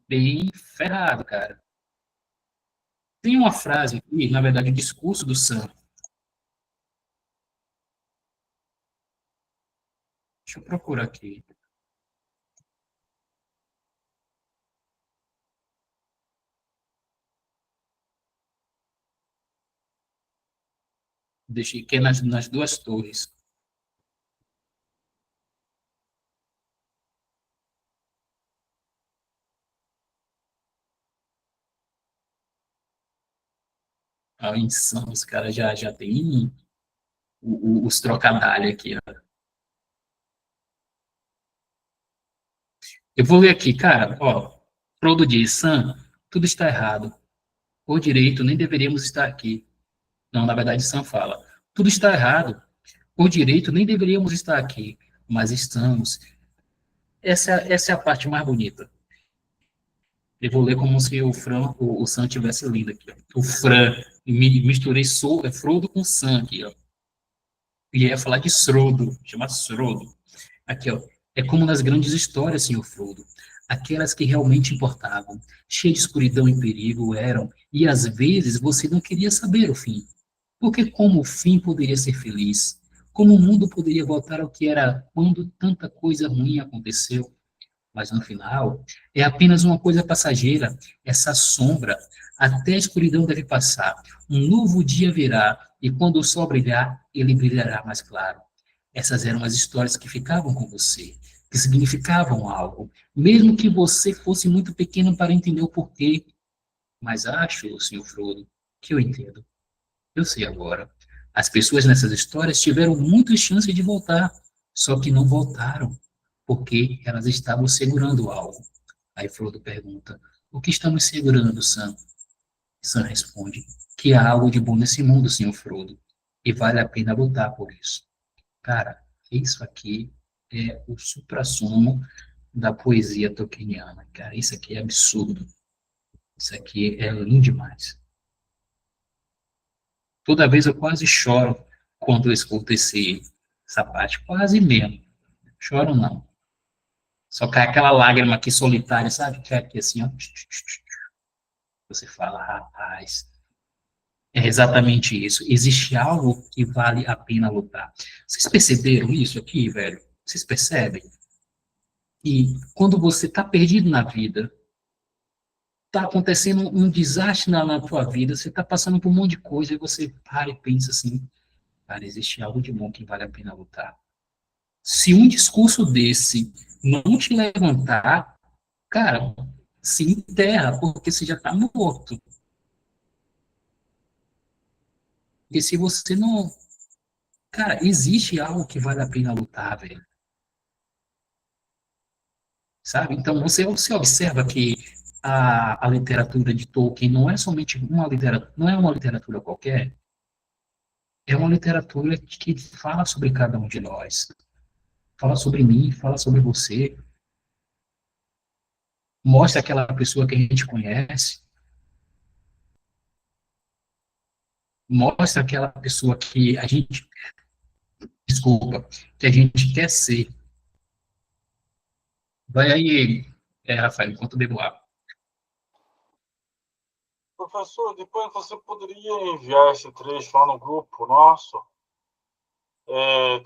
S2: bem ferrado, cara. Tem uma frase aqui, na verdade, o discurso do Sam. Deixa eu procurar aqui. Deixei que é nas duas torres. Ah, insano, os caras já tem os trocadalhos aqui, ó. Eu vou ler aqui, cara, ó. Frodo diz, Sam, tudo está errado. Por direito, nem deveríamos estar aqui. Não, na verdade, Sam fala, tudo está errado. Por direito, nem deveríamos estar aqui, mas estamos. Essa é a parte mais bonita. Eu vou ler como se o Sam tivesse lido aqui. Ó. O Fran, misturei Frodo com Sam aqui, ó. E ia falar de Srodo, chama Srodo. Aqui, ó. É como nas grandes histórias, senhor Frodo. Aquelas que realmente importavam, cheias de escuridão e perigo eram, e às vezes você não queria saber o fim. Porque como o fim poderia ser feliz? Como o mundo poderia voltar ao que era quando tanta coisa ruim aconteceu? Mas no final, é apenas uma coisa passageira, essa sombra. Até a escuridão deve passar. Um novo dia virá, e quando o sol brilhar, ele brilhará mais claro. Essas eram as histórias que ficavam com você, que significavam algo, mesmo que você fosse muito pequeno para entender o porquê. Mas acho, senhor Frodo, que eu entendo. Eu sei agora. As pessoas nessas histórias tiveram muitas chances de voltar, só que não voltaram, porque elas estavam segurando algo. Aí Frodo pergunta: o que estamos segurando, Sam? Sam responde: que há algo de bom nesse mundo, senhor Frodo, e vale a pena lutar por isso. Cara, isso aqui é o suprassumo da poesia tolkieniana, cara. Isso aqui é absurdo. Isso aqui é lindo demais. Toda vez eu quase choro quando eu escuto essa parte, quase mesmo. Choro não. Só cai aquela lágrima aqui solitária, sabe? Que é aqui assim, ó. Você fala, rapaz, é exatamente isso. Existe algo que vale a pena lutar. Vocês perceberam isso aqui, velho? Vocês percebem? E quando você está perdido na vida, está acontecendo um desastre na tua vida, você está passando por um monte de coisa e você para e pensa assim, cara, existe algo de bom que vale a pena lutar. Se um discurso desse não te levantar, cara, se enterra, porque você já está morto. Porque se você não... Cara, existe algo que vale a pena lutar, velho. Sabe? Então, você observa que a literatura de Tolkien não é somente uma literatura, não é uma literatura qualquer, é uma literatura que fala sobre cada um de nós. Fala sobre mim, fala sobre você, mostra aquela pessoa que a gente conhece, mostra aquela pessoa que a gente, desculpa, que a gente quer ser. Vai aí, Rafael, enquanto eu bebo água.
S1: Professor, depois você poderia enviar esse trecho lá no grupo nosso,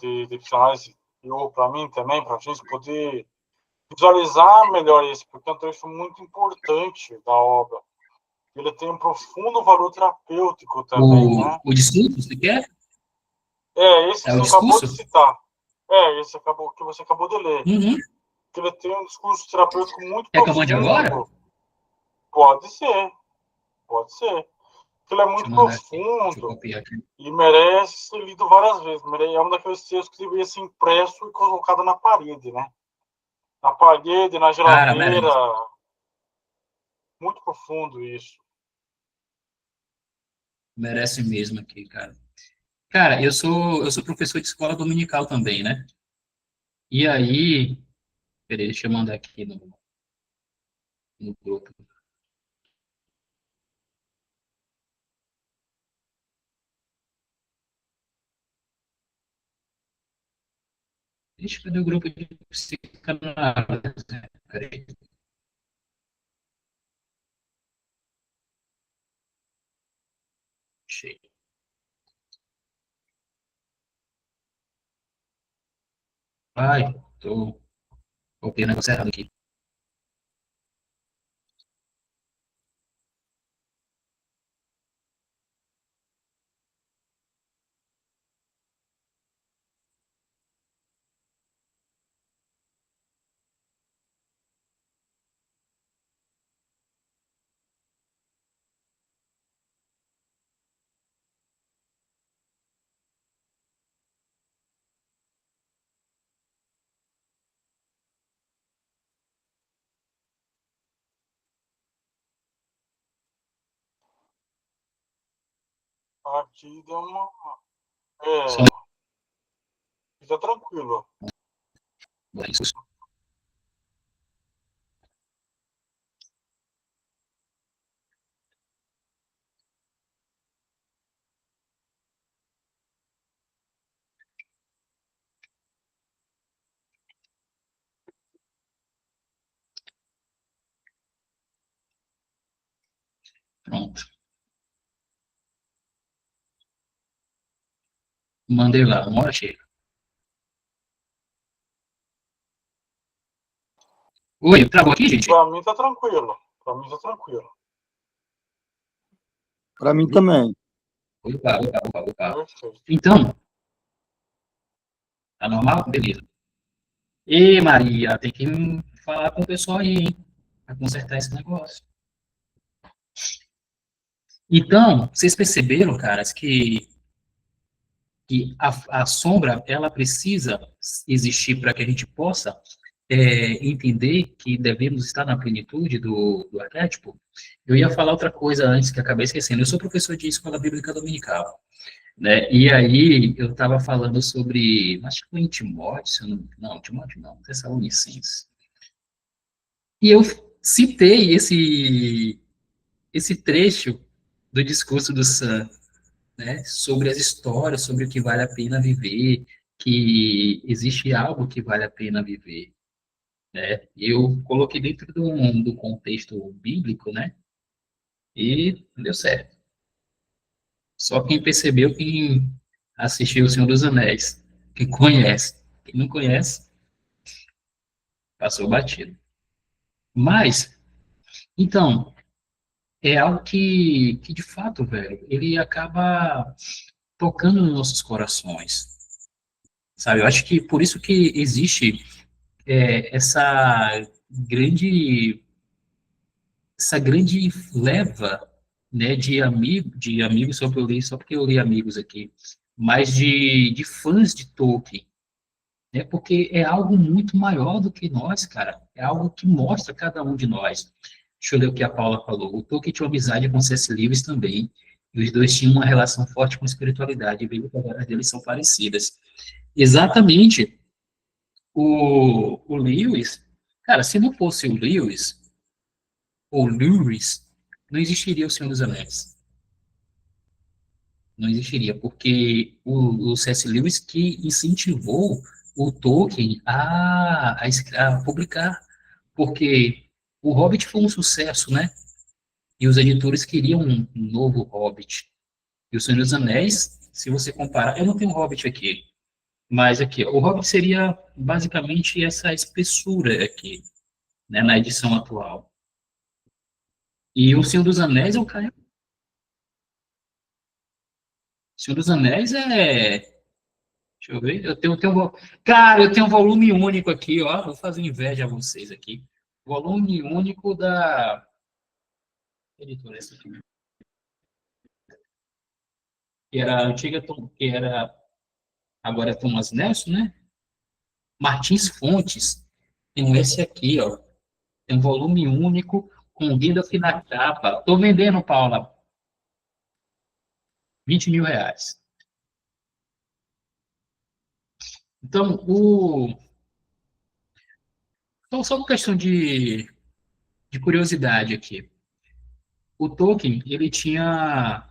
S1: de psicanálise, ou para mim também, para a gente poder visualizar melhor isso, porque é um trecho muito importante da obra. Ele tem um profundo valor terapêutico também, né?
S2: O discurso, você quer?
S1: Esse que
S2: É o
S1: você acabou
S2: discurso?
S1: de citar. Esse que você acabou de ler.
S2: Uhum.
S1: Ele tem um discurso terapêutico muito
S2: Quer que eu mande agora?
S1: profundo. Pode ser, pode ser. Ele é
S2: Deixa
S1: muito
S2: eu mandar aqui. Deixa eu
S1: profundo
S2: copiar aqui.
S1: e merece ser lido várias vezes. É um daqueles textos que deveria ser impresso e colocado na parede, né? Na parede, na
S2: Cara,
S1: geladeira.
S2: merece.
S1: Muito profundo isso.
S2: Merece mesmo aqui, cara. Cara, eu sou professor de escola dominical também, né? E aí, peraí, deixa eu mandar aqui no grupo. Ixi, cadê o grupo de psicanálise? Peraí. Achei. Ai, tô copiando o negócio errado aqui.
S1: Aqui deu uma.
S2: Só
S1: Fica tranquilo.
S2: isso. Pronto. Mandei lá, uma hora chega. Oi, travou aqui, gente?
S1: Pra mim tá tranquilo. Pra mim tá tranquilo.
S4: Para mim também.
S2: Opa, opa, opa, opa.
S1: Perfeito.
S2: Então, tá normal? Beleza. E Maria, tem que falar com o pessoal aí, hein? Pra consertar esse negócio. Então, vocês perceberam, caras, que a sombra, ela precisa existir para que a gente possa entender que devemos estar na plenitude do arquétipo? Eu ia falar outra coisa antes que acabei esquecendo. Eu sou professor de escola bíblica dominical, né? E aí eu estava falando sobre, acho que foi em Timóteo, Timóteo não, Tessalonicenses. E eu citei esse trecho do discurso do Sam, né, sobre as histórias, sobre o que vale a pena viver, que existe algo que vale a pena viver, né? Eu coloquei dentro do contexto bíblico, né? E deu certo. Só quem percebeu, quem assistiu O Senhor dos Anéis, quem conhece. Quem não conhece, Passou batido. Mas, então, é algo que de fato, velho, ele acaba tocando nos nossos corações, sabe? Eu acho que por isso que existe essa grande leva, né, de amigos, só porque eu li amigos aqui, mas de fãs de Tolkien, né, porque é algo muito maior do que nós, cara, é algo que mostra cada um de nós. Deixa eu ler o que a Paula falou. O Tolkien tinha uma amizade com C.S. Lewis também, e os dois tinham uma relação forte com a espiritualidade, e veio que as deles são parecidas. Exatamente, o Lewis, cara, se não fosse o Lewis, ou Lewis, não existiria o Senhor dos Anéis. Não existiria, porque o C.S. Lewis que incentivou o Tolkien a publicar, porque o Hobbit foi um sucesso, né? E os editores queriam um novo Hobbit. E o Senhor dos Anéis, se você comparar, eu não tenho Hobbit aqui, mas aqui, o Hobbit seria basicamente essa espessura aqui, né, na edição atual. E o Senhor dos Anéis é o cara. O Senhor dos Anéis é. Deixa eu ver. Cara, eu tenho um volume único aqui, ó. Vou fazer inveja a vocês aqui. Volume único da. Editora, essa aqui. Que era a antiga, que era. Agora é Thomas Nelson, né? Martins Fontes. Tem esse aqui, ó. Tem um volume único com Gandalf na capa. Tô vendendo, Paula. R$ 20.000. Então, então, só uma questão de curiosidade aqui. O Tolkien, ele tinha.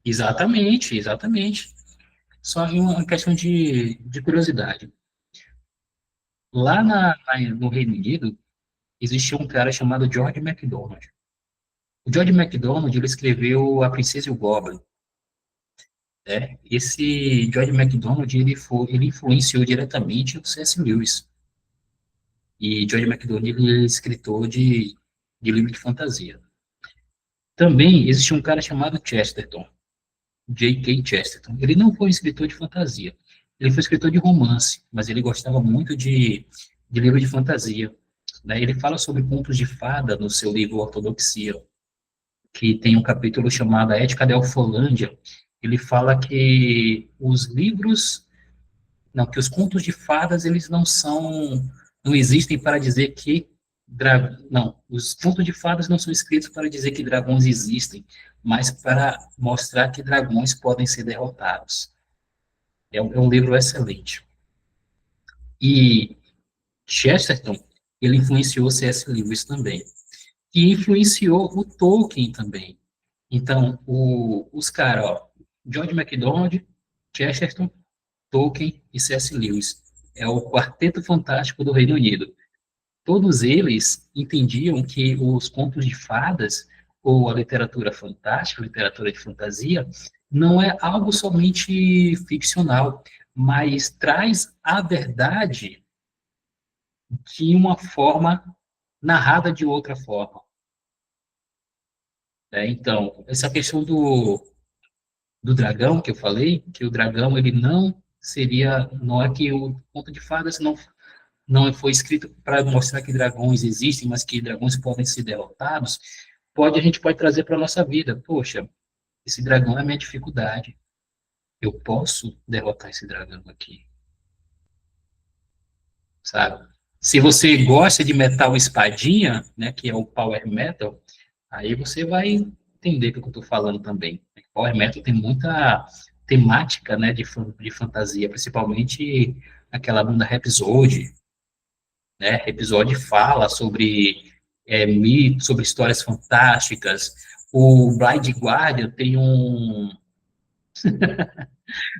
S2: Exatamente, exatamente. Só uma questão de curiosidade. Lá no Reino Unido, existia um cara chamado George MacDonald. O George MacDonald, ele escreveu A Princesa e o Goblin. Né? Esse George MacDonald, ele influenciou diretamente o C.S. Lewis. E George MacDonald, ele é escritor de livro de fantasia. Também existia um cara chamado Chesterton, J.K. Chesterton. Ele não foi um escritor de fantasia, ele foi escritor de romance, mas ele gostava muito de livro de fantasia. Né? Ele fala sobre contos de fada no seu livro Ortodoxia, que tem um capítulo chamado A Ética da Elfolândia. Ele fala que os livros, não, que os contos de fadas, eles não existem para dizer que não, os contos de fadas não são escritos para dizer que dragões existem, mas para mostrar que dragões podem ser derrotados. É um livro excelente. E Chesterton, ele influenciou C.S. Lewis também. E influenciou o Tolkien também. Então, os caras, ó, George MacDonald, Chesterton, Tolkien e C.S. Lewis. É o quarteto fantástico do Reino Unido. Todos eles entendiam que os contos de fadas, ou a literatura fantástica, a literatura de fantasia, não é algo somente ficcional, mas traz a verdade de uma forma narrada de outra forma. Então, essa questão do dragão que eu falei, que o dragão ele não é que o conto de fadas não foi escrito para mostrar que dragões existem, mas que dragões podem ser derrotados, a gente pode trazer para a nossa vida. Poxa, esse dragão é a minha dificuldade. Eu posso derrotar esse dragão aqui, sabe? Se você gosta de metal espadinha, né, que é o power metal, aí você vai entender o que eu estou falando também. Power metal tem muita temática, né, de fantasia, principalmente aquela banda Rhapsody, né? Rhapsody fala sobre mitos, sobre histórias fantásticas. O Blind Guardian tem o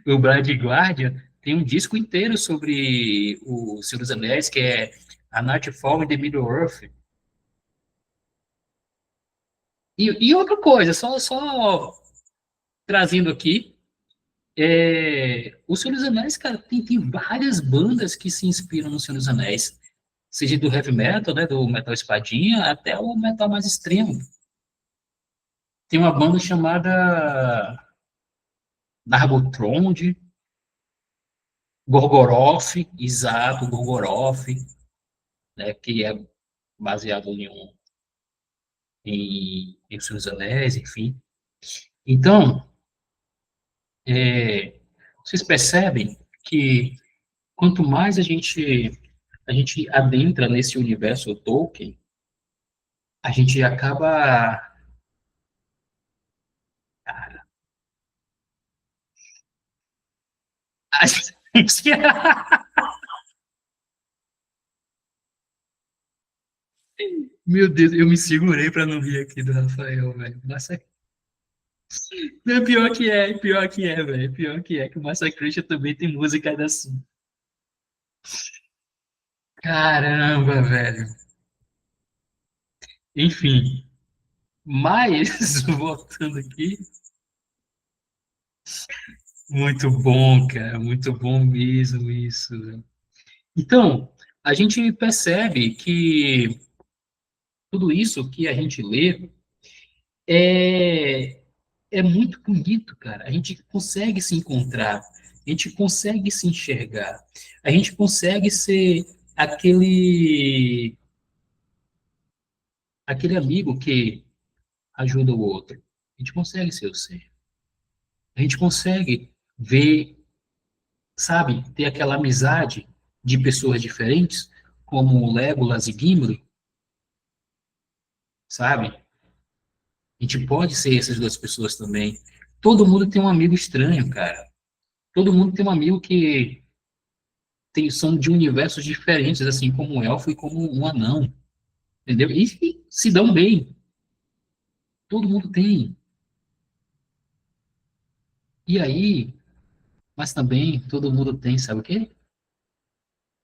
S2: Blind Guardian tem um disco inteiro sobre o Senhor dos Anéis, que é A Nightfall in the Middle-earth. E outra coisa, só trazendo aqui, O Senhor dos Anéis, cara, tem várias bandas que se inspiram no Senhor dos Anéis. Seja do heavy metal, né, do metal espadinha, até o metal mais extremo. Tem uma banda chamada Nargothrond, Gorgoroth, exato, Gorgoroth, né, que é baseado em Senhor dos Anéis, enfim. Então, vocês percebem que quanto mais a gente adentra nesse universo Tolkien, a gente acaba. Cara, a gente, meu Deus, eu me segurei para não rir aqui do Rafael, velho. Nossa, não, velho. Pior que é, que o Massacration também tem música assim. Caramba, velho. Enfim, mas, voltando aqui, muito bom, cara, muito bom mesmo isso. Velho. Então, a gente percebe que tudo isso que a gente lê é, é muito bonito, cara. A gente consegue se encontrar, a gente consegue se enxergar, a gente consegue ser aquele, aquele amigo que ajuda o outro. A gente consegue ser o ser. A gente consegue ver, sabe, ter aquela amizade de pessoas diferentes, como Legolas e Gimli, sabe? A gente pode ser essas duas pessoas também. Todo mundo tem um amigo estranho, cara. Todo mundo tem um amigo que são de universos diferentes, assim como um elfo e como um anão, entendeu? E se dão bem. Todo mundo tem. E aí, mas também todo mundo tem, sabe o quê?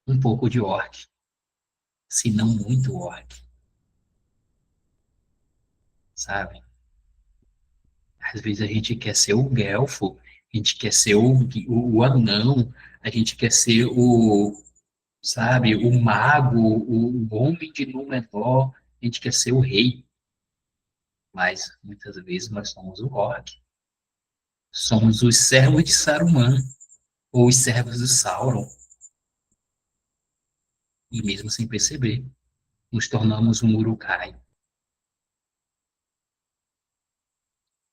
S2: Um pouco de orc, se não muito orc, sabe? Às vezes a gente quer ser o elfo, a gente quer ser o anão, a gente quer ser sabe, o mago, o homem de Númenor, a gente quer ser o rei, mas muitas vezes nós somos o orc. Somos os servos de Saruman, ou os servos de Sauron, e mesmo sem perceber, nos tornamos um Uruk-hai.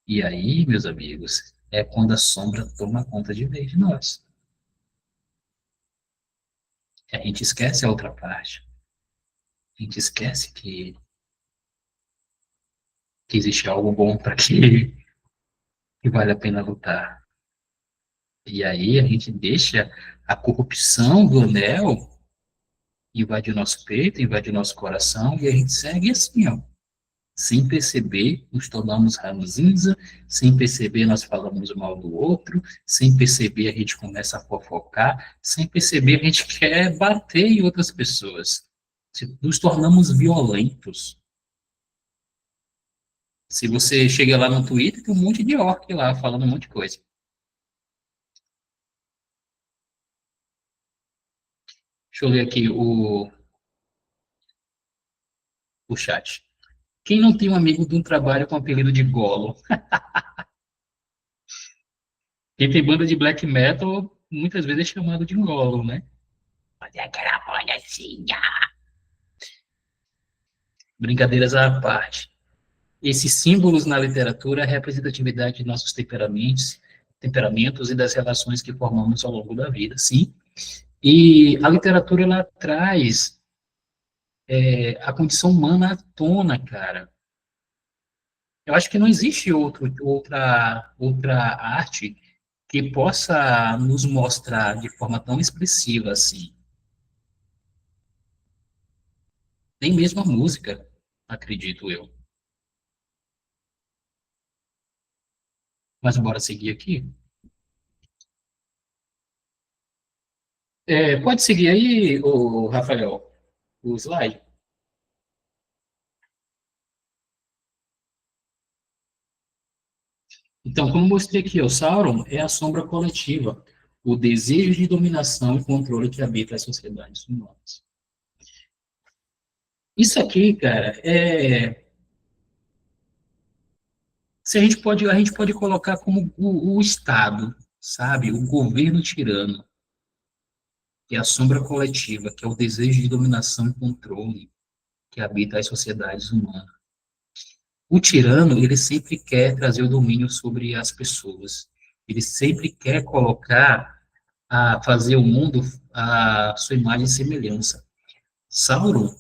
S2: E aí, meus amigos, é quando a sombra toma conta de vez de nós. A gente esquece a outra parte. A gente esquece que existe algo bom para que vale a pena lutar. E aí a gente deixa a corrupção do anel invadir o nosso peito, invadir o nosso coração, e a gente segue assim, ó. Sem perceber, nos tornamos ranzinza, sem perceber, nós falamos mal do outro, sem perceber, a gente começa a fofocar, sem perceber, a gente quer bater em outras pessoas. Nos tornamos violentos. Se você chega lá no Twitter, tem um monte de orc lá falando um monte de coisa. Deixa eu ler aqui o chat. Quem não tem um amigo de um trabalho com apelido de Golo? Quem tem banda de black metal, muitas vezes é chamado de Golo, né? Fazer aquela bolhazinha. Brincadeiras à parte. Esses símbolos na literatura é a representatividade de nossos temperamentos e das relações que formamos ao longo da vida, sim. E a literatura, ela traz a condição humana à tona, cara. Eu acho que não existe outra arte que possa nos mostrar de forma tão expressiva assim. Nem mesmo a música, acredito eu. Mas bora seguir aqui. Pode seguir aí, o Rafael, o slide. Então, como mostrei aqui, o Sauron é a sombra coletiva, o desejo de dominação e controle que habita as sociedades humanas. Isso aqui, cara, se a gente pode colocar como o Estado, sabe? O governo tirano, que é a sombra coletiva, que é o desejo de dominação e controle que habita as sociedades humanas. O tirano, ele sempre quer trazer o domínio sobre as pessoas. Ele sempre quer fazer o mundo a sua imagem e semelhança. Sauron,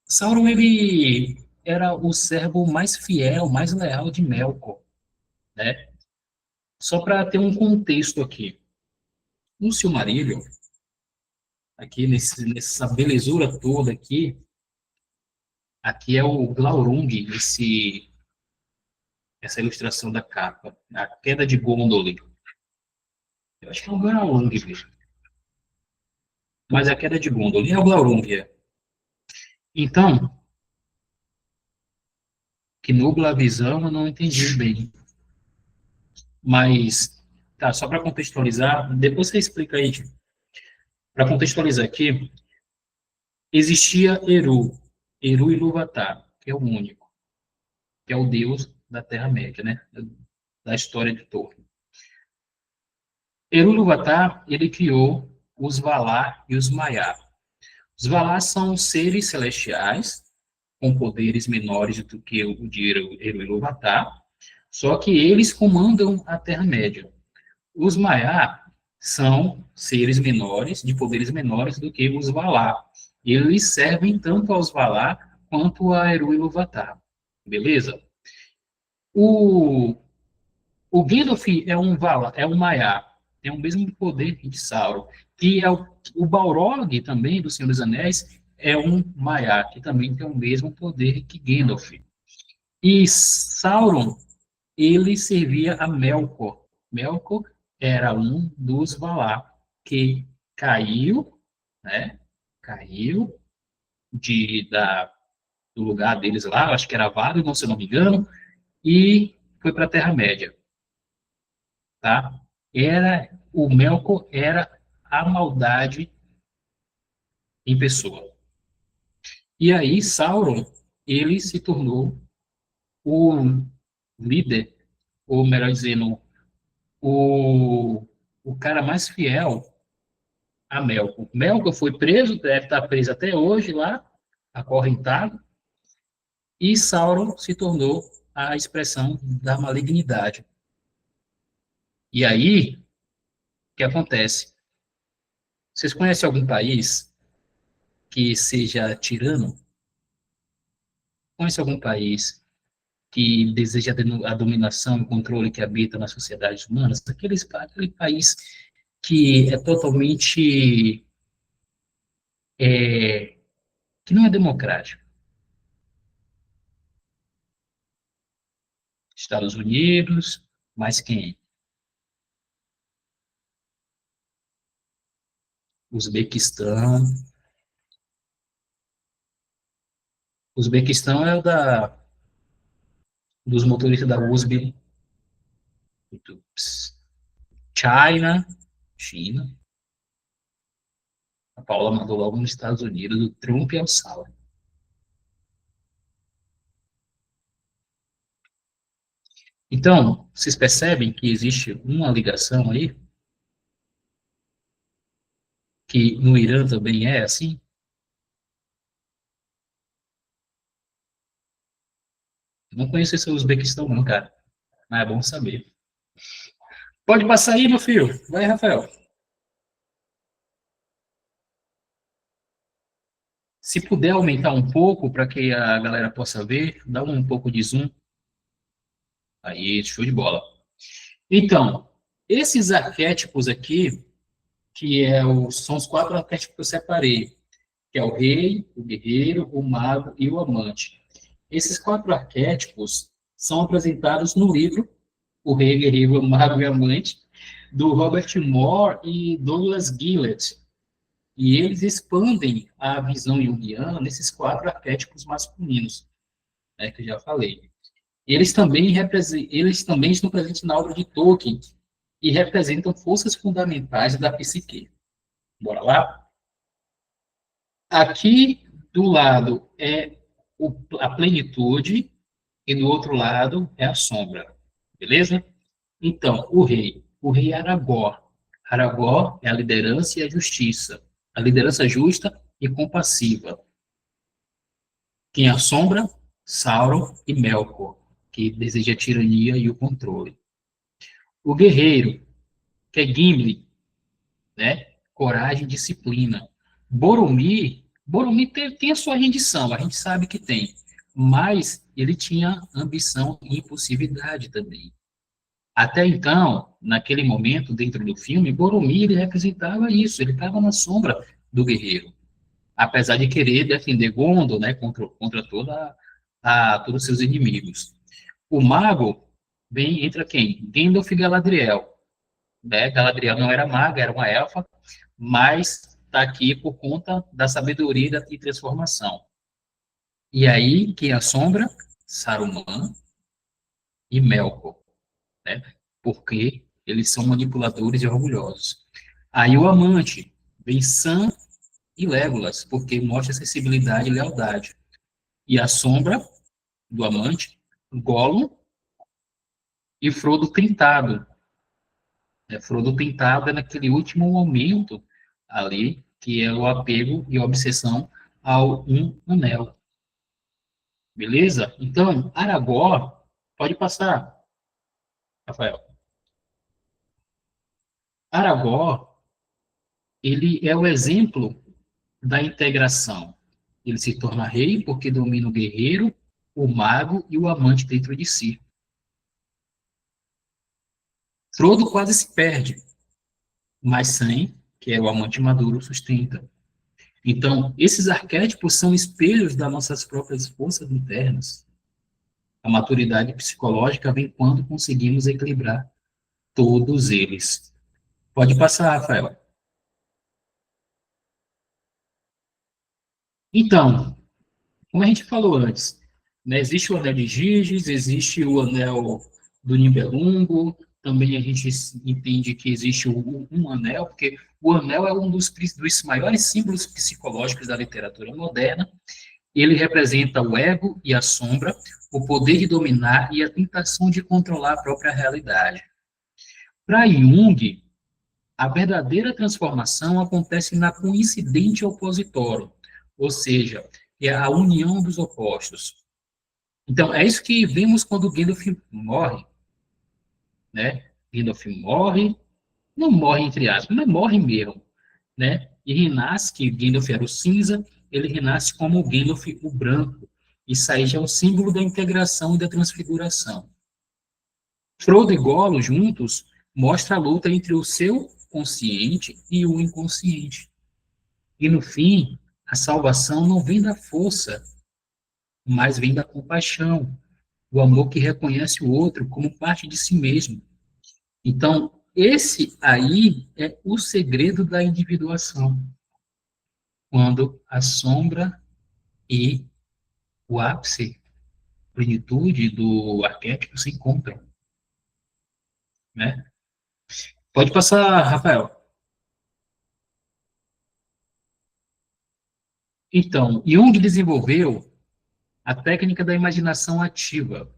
S2: Sauron, ele era o servo mais fiel, mais leal de Melkor, né? Só para ter um contexto aqui. No Silmarillion, aqui nessa belezura toda aqui é o Glaurung, essa ilustração da capa, a queda de Gondolin. Eu acho que é o Glaurung mesmo. Mas a queda de Gondolin é o Glaurung, é. Então, que nubla a visão, eu não entendi bem. Mas, tá, só para contextualizar, depois você explica aí, para contextualizar aqui, existia Eru Ilúvatar, que é o único, que é o deus da Terra-média, né? Da história de Tolkien. Eru Ilúvatar, ele criou os Valar e os Maiar. Os Valar são seres celestiais, com poderes menores do que o de Eru Ilúvatar, só que eles comandam a Terra-média. Os Maiar são seres menores, de poderes menores do que os Valar. Eles servem tanto aos Valar quanto a Eru Ilúvatar. Beleza? O Gandalf é um Valar, é um Maiar, tem o mesmo poder de Sauron. E o Balrog também, do Senhor dos Anéis, é um Maiar, que também tem o mesmo poder que Gandalf. E Sauron, ele servia a Melkor. Melkor era um dos Valar que caiu, né? Caiu do lugar deles lá, acho que era Valinor, se não me engano, e foi para a Terra-média, tá? O Melkor era a maldade em pessoa. E aí Sauron, ele se tornou o líder, ou melhor dizendo, o cara mais fiel a Melkor. Melkor foi preso, deve estar preso até hoje lá, acorrentado, e Sauron se tornou a expressão da malignidade. E aí, o que acontece? Vocês conhecem algum país que seja tirano? Conhece algum país que deseja a dominação e o controle que habita nas sociedades humanas? Aquele país que é totalmente que não é democrático. Estados Unidos, mas quem? Uzbequistão. Uzbequistão é o dos motoristas da USB. China. A Paula mandou logo nos Estados Unidos, do Trump ao Sauron. Então, vocês percebem que existe uma ligação aí? Que no Irã também é assim? Não conheço esse Uzbequistão não, cara. Mas é bom saber. Pode passar aí, meu filho. Vai, Rafael. Se puder aumentar um pouco para que a galera possa ver, dá um pouco de zoom. Aí, show de bola. Então, esses arquétipos aqui, são os 4 arquétipos que eu separei, que é o rei, o guerreiro, o mago e o amante. Esses 4 arquétipos são apresentados no livro O Rei, Guerreiro, o Mago e o Amante, do Robert Moore e Douglas Gillett. E eles expandem a visão junguiana nesses 4 arquétipos masculinos, né, que eu já falei. eles também estão presentes na obra de Tolkien e representam forças fundamentais da psique. Bora lá? Aqui do lado é a plenitude e do outro lado é a sombra. Beleza? Então, o rei é Aragorn. Aragorn é a liderança e a justiça. A liderança justa e compassiva. Quem assombra? Sauron e Melkor, que deseja a tirania e o controle. O guerreiro, que é Gimli, né? Coragem e disciplina. Boromir tem a sua rendição, a gente sabe que tem, mas ele tinha ambição e impulsividade também. Até então, naquele momento, dentro do filme, Boromir ele representava isso, ele estava na sombra do guerreiro, apesar de querer defender Gondor, né, contra todos os seus inimigos. O mago entra quem? Gandalf e Galadriel. Né? Galadriel não era maga, era uma elfa, mas está aqui por conta da sabedoria e transformação. E aí, quem assombra? Saruman e Melkor, né? Porque eles são manipuladores e orgulhosos. Aí o amante vem Sam e Legolas, porque mostra sensibilidade e lealdade. E a sombra do amante, Gollum e Frodo tentado. Frodo tentado é naquele último momento ali, que é o apego e a obsessão ao anel. Beleza? Então, Aragorn, pode passar, Rafael. Aragorn, ele é o exemplo da integração. Ele se torna rei porque domina o guerreiro, o mago e o amante dentro de si. Frodo quase se perde, mas Sam, que é o amante maduro, sustenta. Então, esses arquétipos são espelhos das nossas próprias forças internas. A maturidade psicológica vem quando conseguimos equilibrar todos eles. Pode passar, Rafael. Então, como a gente falou antes, né, existe o anel de Giges, existe o anel do Nibelungo, também a gente entende que existe um anel, porque o anel é um dos maiores símbolos psicológicos da literatura moderna. Ele representa o ego e a sombra, o poder de dominar e a tentação de controlar a própria realidade. Para Jung, a verdadeira transformação acontece na coincidente opositório, ou seja, é a união dos opostos. Então, é isso que vemos quando Gandalf morre. Né? Gandalf morre, não morre entre aspas, mas morre mesmo. Né? E renasce, que Gandalf era o cinza, ele renasce como Gandalf o branco. Isso aí já é o símbolo da integração e da transfiguração. Frodo e Gollum juntos mostra a luta entre o seu consciente e o inconsciente. E no fim, a salvação não vem da força, mas vem da compaixão, o amor que reconhece o outro como parte de si mesmo. Então, esse aí é o segredo da individuação. Quando a sombra e o ápice, plenitude do arquétipo se encontram. Né? Pode passar, Rafael. Então, Jung desenvolveu a técnica da imaginação ativa,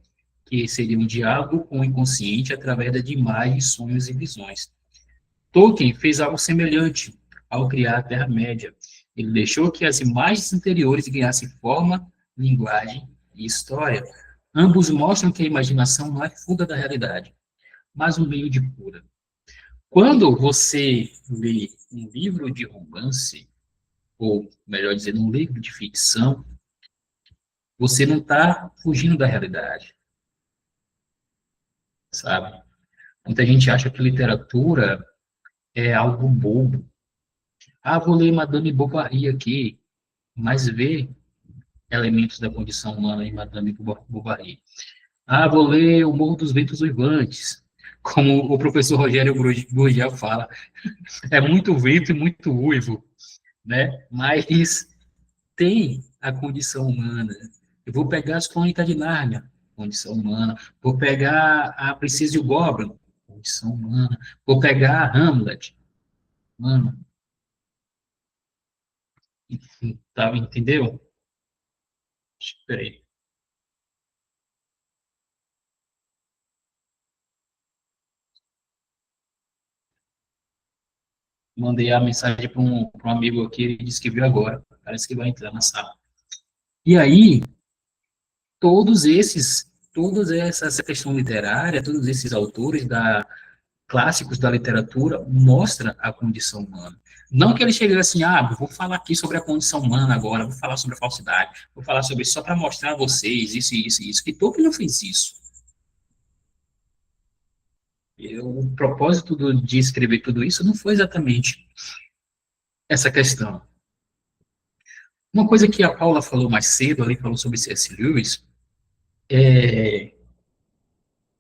S2: que seria um diálogo com o inconsciente através de imagens, sonhos e visões. Tolkien fez algo semelhante ao criar a Terra-média. Ele deixou que as imagens interiores ganhassem forma, linguagem e história. Ambos mostram que a imaginação não é fuga da realidade, mas um meio de cura. Quando você lê um livro de romance, ou, melhor dizendo, um livro de ficção, você não está fugindo da realidade. Sabe? Muita gente acha que literatura é algo bobo. Ah, vou ler Madame Bovary aqui, mas vê elementos da condição humana em Madame Bovary. Ah, vou ler O Morro dos Ventos Uivantes, como o professor Rogério Gurgel fala. É muito vento e muito uivo, né? Mas tem a condição humana. Eu vou pegar as Crônicas de Nárnia. condição humana. Vou pegar a Princesa e o Goblin, condição humana. Vou pegar a Hamlet, mano. Enfim, tá, entendeu? Espera aí. Mandei a mensagem para um amigo aqui, ele disse que viu agora. Parece que vai entrar na sala. E aí, toda essa questão literária, todos esses autores clássicos da literatura mostra a condição humana. Não que ele chegue assim, vou falar aqui sobre a condição humana agora, vou falar sobre a falsidade, vou falar sobre isso só para mostrar a vocês isso, isso e isso, que Tolkien não fez isso. O propósito de escrever tudo isso não foi exatamente essa questão. Uma coisa que a Paula falou mais cedo, ali falou sobre C.S. Lewis,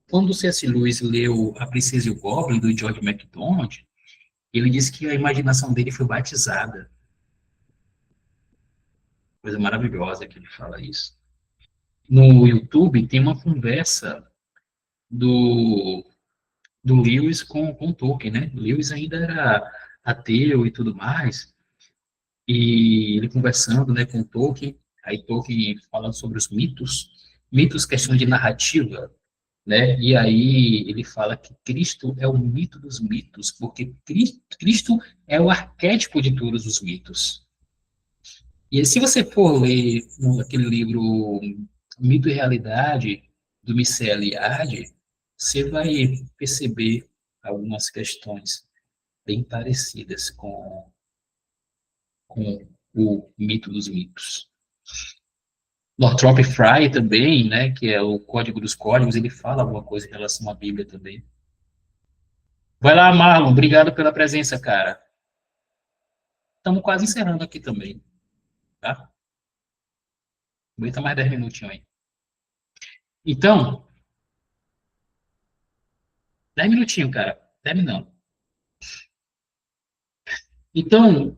S2: quando o C.S. Lewis leu A Princesa e o Goblin, do George MacDonald, ele disse que a imaginação dele foi batizada. Coisa maravilhosa que ele fala isso. No YouTube tem uma conversa do Lewis com Tolkien, né? Lewis ainda era ateu e tudo mais, e ele conversando, né, com Tolkien, aí Tolkien falando sobre os mitos, questão de narrativa, né? E aí ele fala que Cristo é o mito dos mitos, porque Cristo é o arquétipo de todos os mitos. E se você for ler aquele livro Mito e Realidade, do Michel Eliade, você vai perceber algumas questões bem parecidas com o mito dos mitos. Northrop Frye também, né, que é o Código dos Códigos, ele fala alguma coisa em relação à Bíblia também. Vai lá, Marlon, obrigado pela presença, cara. Estamos quase encerrando aqui também, tá? Aguenta mais 10 minutinhos aí. Então, 10 minutinhos, cara. 10 não. Então,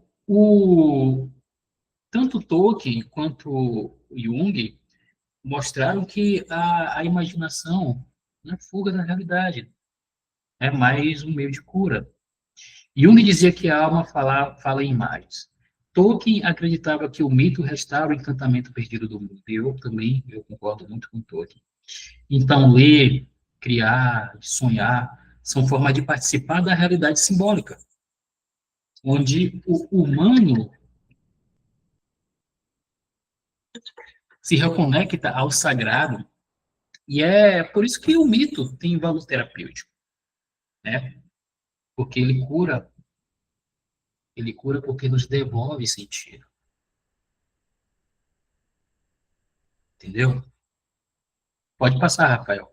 S2: tanto Tolkien quanto Jung mostraram que a imaginação não é fuga da realidade, é mais um meio de cura. Jung dizia que a alma fala em imagens. Tolkien acreditava que o mito restaura o encantamento perdido do mundo. Eu concordo muito com Tolkien. Então, ler, criar, sonhar, são formas de participar da realidade simbólica, onde o humano se reconecta ao sagrado, e é por isso que o mito tem valor terapêutico, né? Porque ele cura porque nos devolve sentido. Entendeu? Pode passar, Rafael.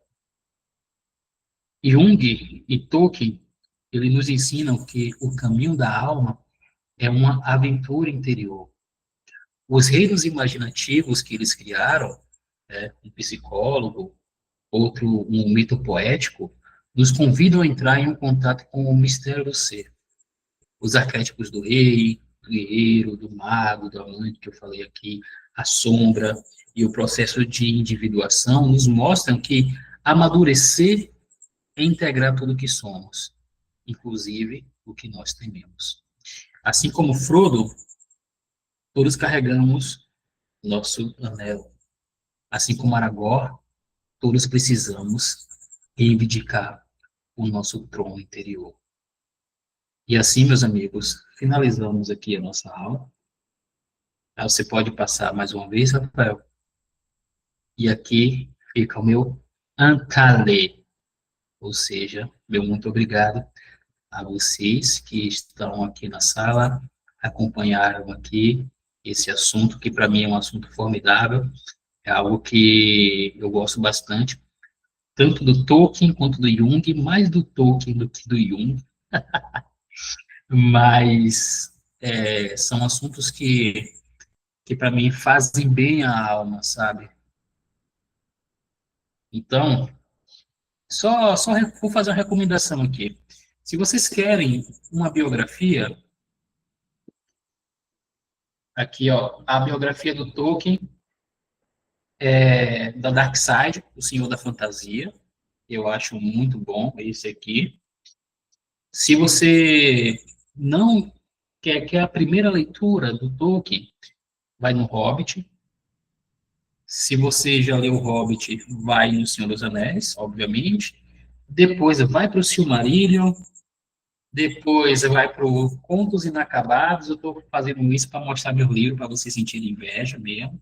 S2: Jung e Tolkien, eles nos ensinam que o caminho da alma é uma aventura interior. Os reinos imaginativos que eles criaram, né, um psicólogo, outro um mito poético, nos convidam a entrar em um contato com o mistério do ser. Os arquétipos do rei, do guerreiro, do mago, do amante, que eu falei aqui, a sombra e o processo de individuação nos mostram que amadurecer é integrar tudo o que somos, inclusive o que nós tememos. Assim como Frodo, todos carregamos nosso anelo. Assim como Aragorn, todos precisamos reivindicar o nosso trono interior. E assim, meus amigos, finalizamos aqui a nossa aula. Você pode passar mais uma vez, Rafael. E aqui fica o meu Ankale, ou seja, meu muito obrigado a vocês que estão aqui na sala, acompanharam aqui esse assunto, que para mim é um assunto formidável, é algo que eu gosto bastante, tanto do Tolkien quanto do Jung, mais do Tolkien do que do Jung, mas são assuntos que para mim fazem bem à alma, sabe? Então, só vou fazer uma recomendação aqui. Se vocês querem uma biografia, aqui, ó, a biografia do Tolkien da Dark Side, O Senhor da Fantasia. Eu acho muito bom esse aqui. Se você não quer a primeira leitura do Tolkien, vai no Hobbit. Se você já leu o Hobbit, vai no Senhor dos Anéis, obviamente. Depois vai para o Silmarillion. Depois vai para o Contos Inacabados. Eu estou fazendo isso para mostrar meu livro, para vocês sentirem inveja mesmo.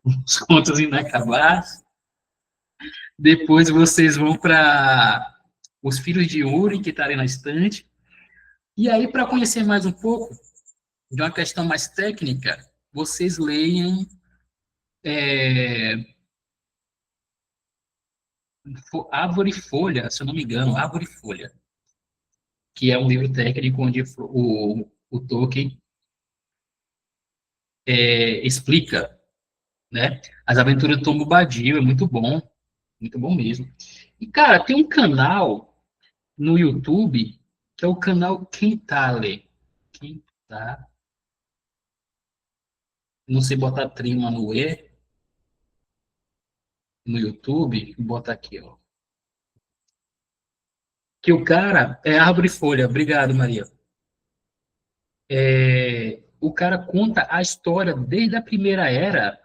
S2: Os Contos Inacabados. Depois vocês vão para Os Filhos de Húrin, que está ali na estante. E aí, para conhecer mais um pouco de uma questão mais técnica, vocês leiam Árvore e Folha, se eu não me engano, Árvore e Folha, que é um livro técnico onde o Tolkien explica, né, as aventuras do Tom Bombadil. É muito bom mesmo. E, cara, tem um canal no YouTube, que é o canal Quintale. Não sei botar trima no E, no YouTube, bota aqui, ó. Que o cara é Árvore e Folha. Obrigado, Maria. O cara conta a história desde a Primeira Era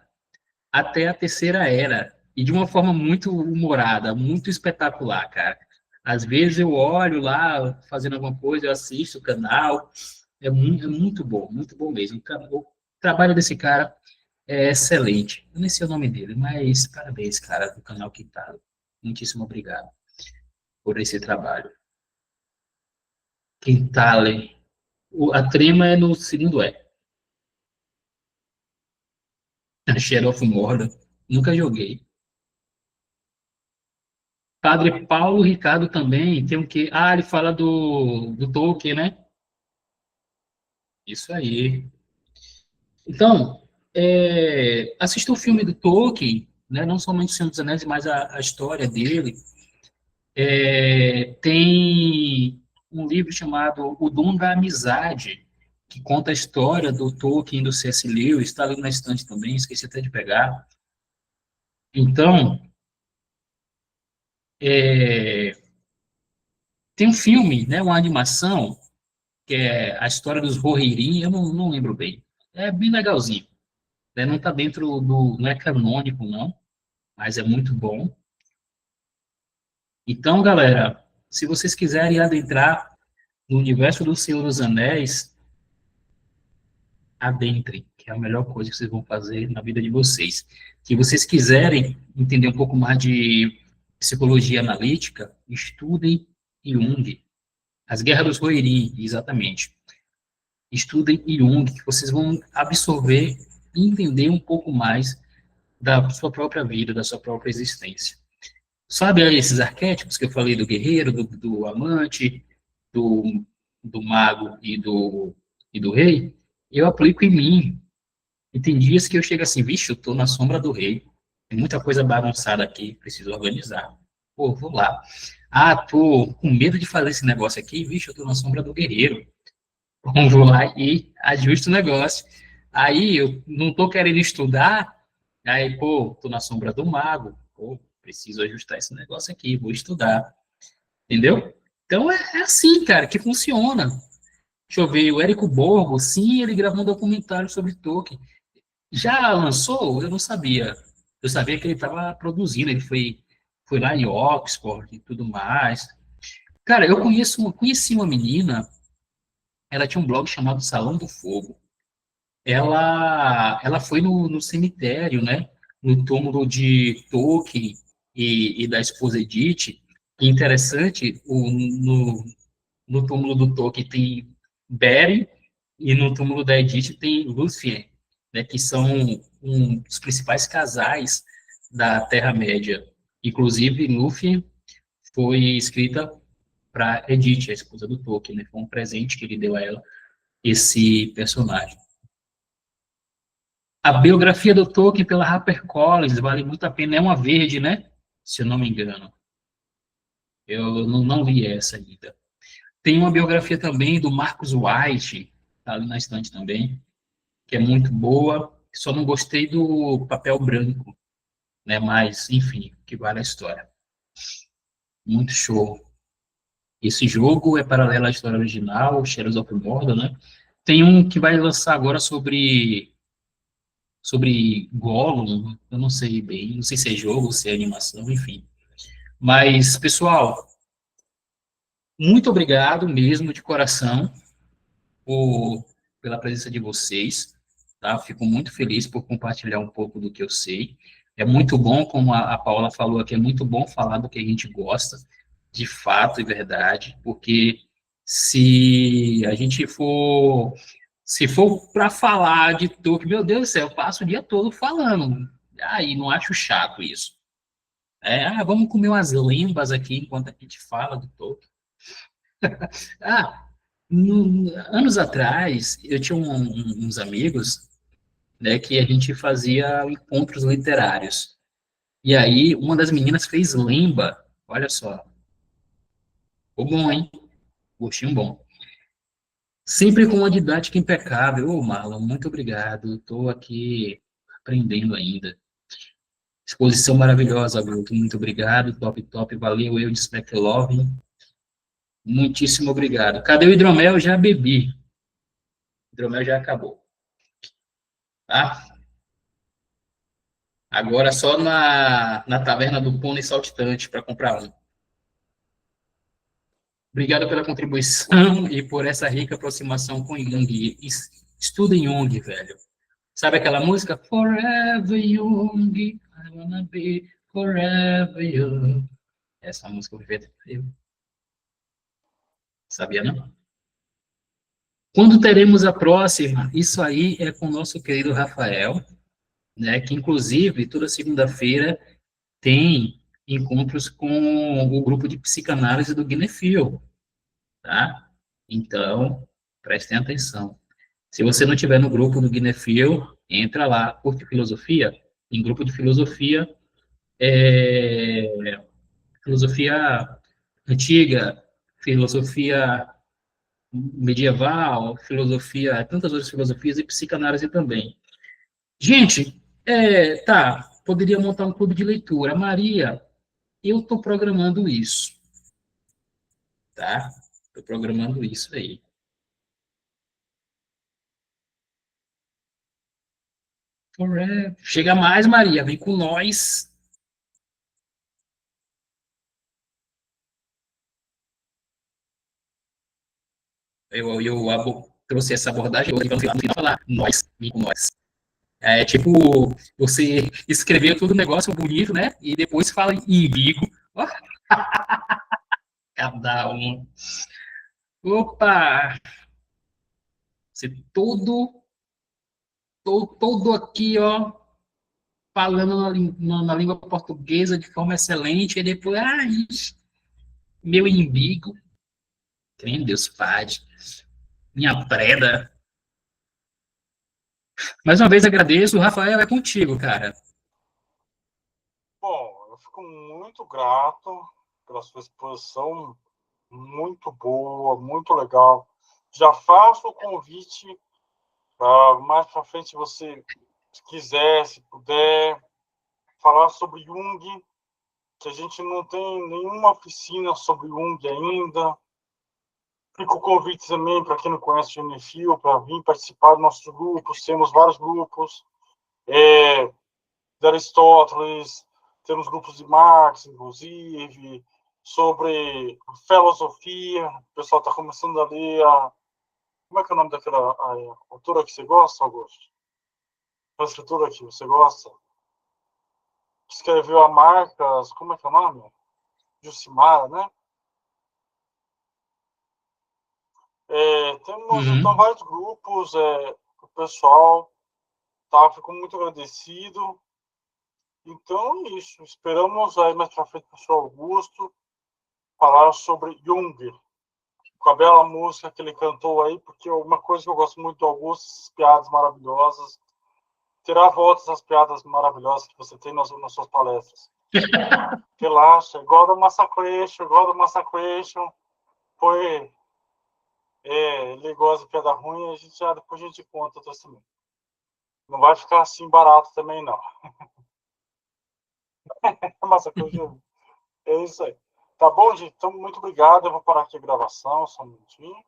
S2: até a Terceira Era, e de uma forma muito humorada, muito espetacular, cara. Às vezes eu olho lá, fazendo alguma coisa, eu assisto o canal, é muito bom mesmo. O trabalho desse cara é excelente. Eu nem sei o nome dele, mas parabéns, cara, do canal que tá. Muitíssimo obrigado por esse trabalho. Quintale. A trema é no segundo E. Shadow of Mordor. Nunca joguei. Padre Paulo Ricardo também tem o quê? Ele fala do Tolkien, né? Isso aí. Então, assista o filme do Tolkien, né? Não somente o Senhor dos Anéis, mas a história dele. Tem um livro chamado O Dom da Amizade, que conta a história do Tolkien e do C.S. Lewis. Está ali na estante também, esqueci até de pegar. Então, tem um filme, né, uma animação, que é a história dos Rohirrim. Eu não lembro bem. É bem legalzinho. Né? Não está dentro do... Não é canônico, não, mas é muito bom. Então, galera, se vocês quiserem adentrar no universo do Senhor dos Anéis, adentrem, que é a melhor coisa que vocês vão fazer na vida de vocês. Se vocês quiserem entender um pouco mais de psicologia analítica, estudem Jung. As Guerras dos Rohirrim, exatamente. Estudem Jung, que vocês vão absorver e entender um pouco mais da sua própria vida, da sua própria existência. Sabe esses arquétipos que eu falei do guerreiro, do amante, do mago e do rei? Eu aplico em mim. E tem dias que eu chego assim, vixe, eu tô na sombra do rei. Tem muita coisa bagunçada aqui, preciso organizar. Pô, vou lá. Tô com medo de fazer esse negócio aqui, vixe, eu tô na sombra do guerreiro. Vou lá e ajusto o negócio. Aí eu não tô querendo estudar, aí, pô, tô na sombra do mago. Pô, preciso ajustar esse negócio aqui, vou estudar. Entendeu? Então é assim, cara, que funciona. Deixa eu ver, o Érico Borgo, sim, ele gravou um documentário sobre Tolkien. Já lançou? Eu não sabia. Eu sabia que ele estava produzindo, ele foi lá em Oxford e tudo mais. Cara, eu conheci uma menina, ela tinha um blog chamado Salão do Fogo. Ela foi no cemitério, né? No túmulo de Tolkien e da esposa Edith. E interessante, no túmulo do Tolkien tem Beren e no túmulo da Edith tem Lúthien, né, que são um dos principais casais da Terra-média. Inclusive, Lúthien foi escrita para Edith, a esposa do Tolkien, né? Foi um presente que ele deu a ela, esse personagem. A biografia do Tolkien pela HarperCollins vale muito a pena. É uma verde, né? Se eu não me engano. Eu não li essa ainda. Tem uma biografia também do Marcus White, tá ali na estante também, que é muito boa. Só não gostei do papel branco. né? Mas, enfim, que vale a história. Muito show. Esse jogo é paralelo à história original, Shadows of Mordor, né? Tem um que vai lançar agora sobre Gollum, eu não sei bem, não sei se é jogo, se é animação, enfim. Mas, pessoal, muito obrigado mesmo, de coração, pela presença de vocês, tá? Fico muito feliz por compartilhar um pouco do que eu sei. É muito bom, como a Paula falou aqui, é muito bom falar do que a gente gosta, de fato e verdade, porque se a gente for, se for para falar de Tolkien, meu Deus do céu, eu passo o dia todo falando. Aí não acho chato isso. Vamos comer umas lembas aqui enquanto a gente fala do Tolkien. Ah, anos atrás, eu tinha uns amigos, né, que a gente fazia encontros literários. E aí, uma das meninas fez lemba. Olha só. Ficou bom, hein? Gostinho bom. Sempre com uma didática impecável. Ô, Marlon, muito obrigado. Estou aqui aprendendo ainda. Exposição maravilhosa, Guto. Muito obrigado. Top, top. Valeu, eu de Love. Muitíssimo obrigado. Cadê o hidromel? Já bebi. O hidromel já acabou. Tá? Agora só na taverna do Pônei Saltitante para comprar um. Obrigado pela contribuição e por essa rica aproximação com Jung. Estudem Jung, velho. Sabe aquela música? Forever Young, I wanna be forever young. Essa música foi feita por eu. Sabia, não? Quando teremos a próxima? Isso aí é com o nosso querido Rafael, né? Que inclusive toda segunda-feira tem encontros com o grupo de psicanálise do Guinefil, tá? Então, prestem atenção. Se você não estiver no grupo do Guinefil, entra lá, curte filosofia. Em grupo de filosofia, filosofia antiga, filosofia medieval, filosofia, tantas outras filosofias e psicanálise também. Gente, poderia montar um clube de leitura. Maria, eu estou programando isso, tá? Estou programando isso aí. Forever. Chega mais, Maria, vem com nós. Eu trouxe essa abordagem hoje, vamos no final falar nós, vem com nós. É tipo, você escrever todo o negócio bonito, né? E depois fala em bico. Ó, cada um. Opa! Você todo aqui, ó, falando na língua portuguesa de forma excelente, e depois, meu imbigo, creme Deus Pai, minha preda. Mais uma vez agradeço, o Rafael é contigo, cara.
S1: Bom, eu fico muito grato pela sua exposição, muito boa, muito legal. Já faço o convite para mais para frente, você, se quiser, se puder, falar sobre Jung, que a gente não tem nenhuma oficina sobre Jung ainda. Fica o convite também para quem não conhece o Unifil, para vir participar dos nossos grupos. Temos vários grupos de Aristóteles, temos grupos de Marx, inclusive, sobre filosofia. O pessoal está começando a ler como é que é o nome daquela autora que você gosta, Augusto? A escritora que você gosta? Que escreveu a Marcas, como é que é o nome? Jucimara, né? Temos, então, vários grupos, o pessoal, tá? Fico muito agradecido. Então, é isso. Esperamos aí mais para frente o professor Augusto falar sobre Jung, com a bela música que ele cantou aí, porque uma coisa que eu gosto muito do Augusto, essas piadas maravilhosas, tirar voltas das piadas maravilhosas que você tem nas suas palestras. Relaxa, igual da Massacration, foi ele gosta de piada ruim, depois a gente conta também. Não vai ficar assim barato também, não. Massa É isso aí. Tá bom, gente? Então, muito obrigado. Eu vou parar aqui a gravação, só um minutinho.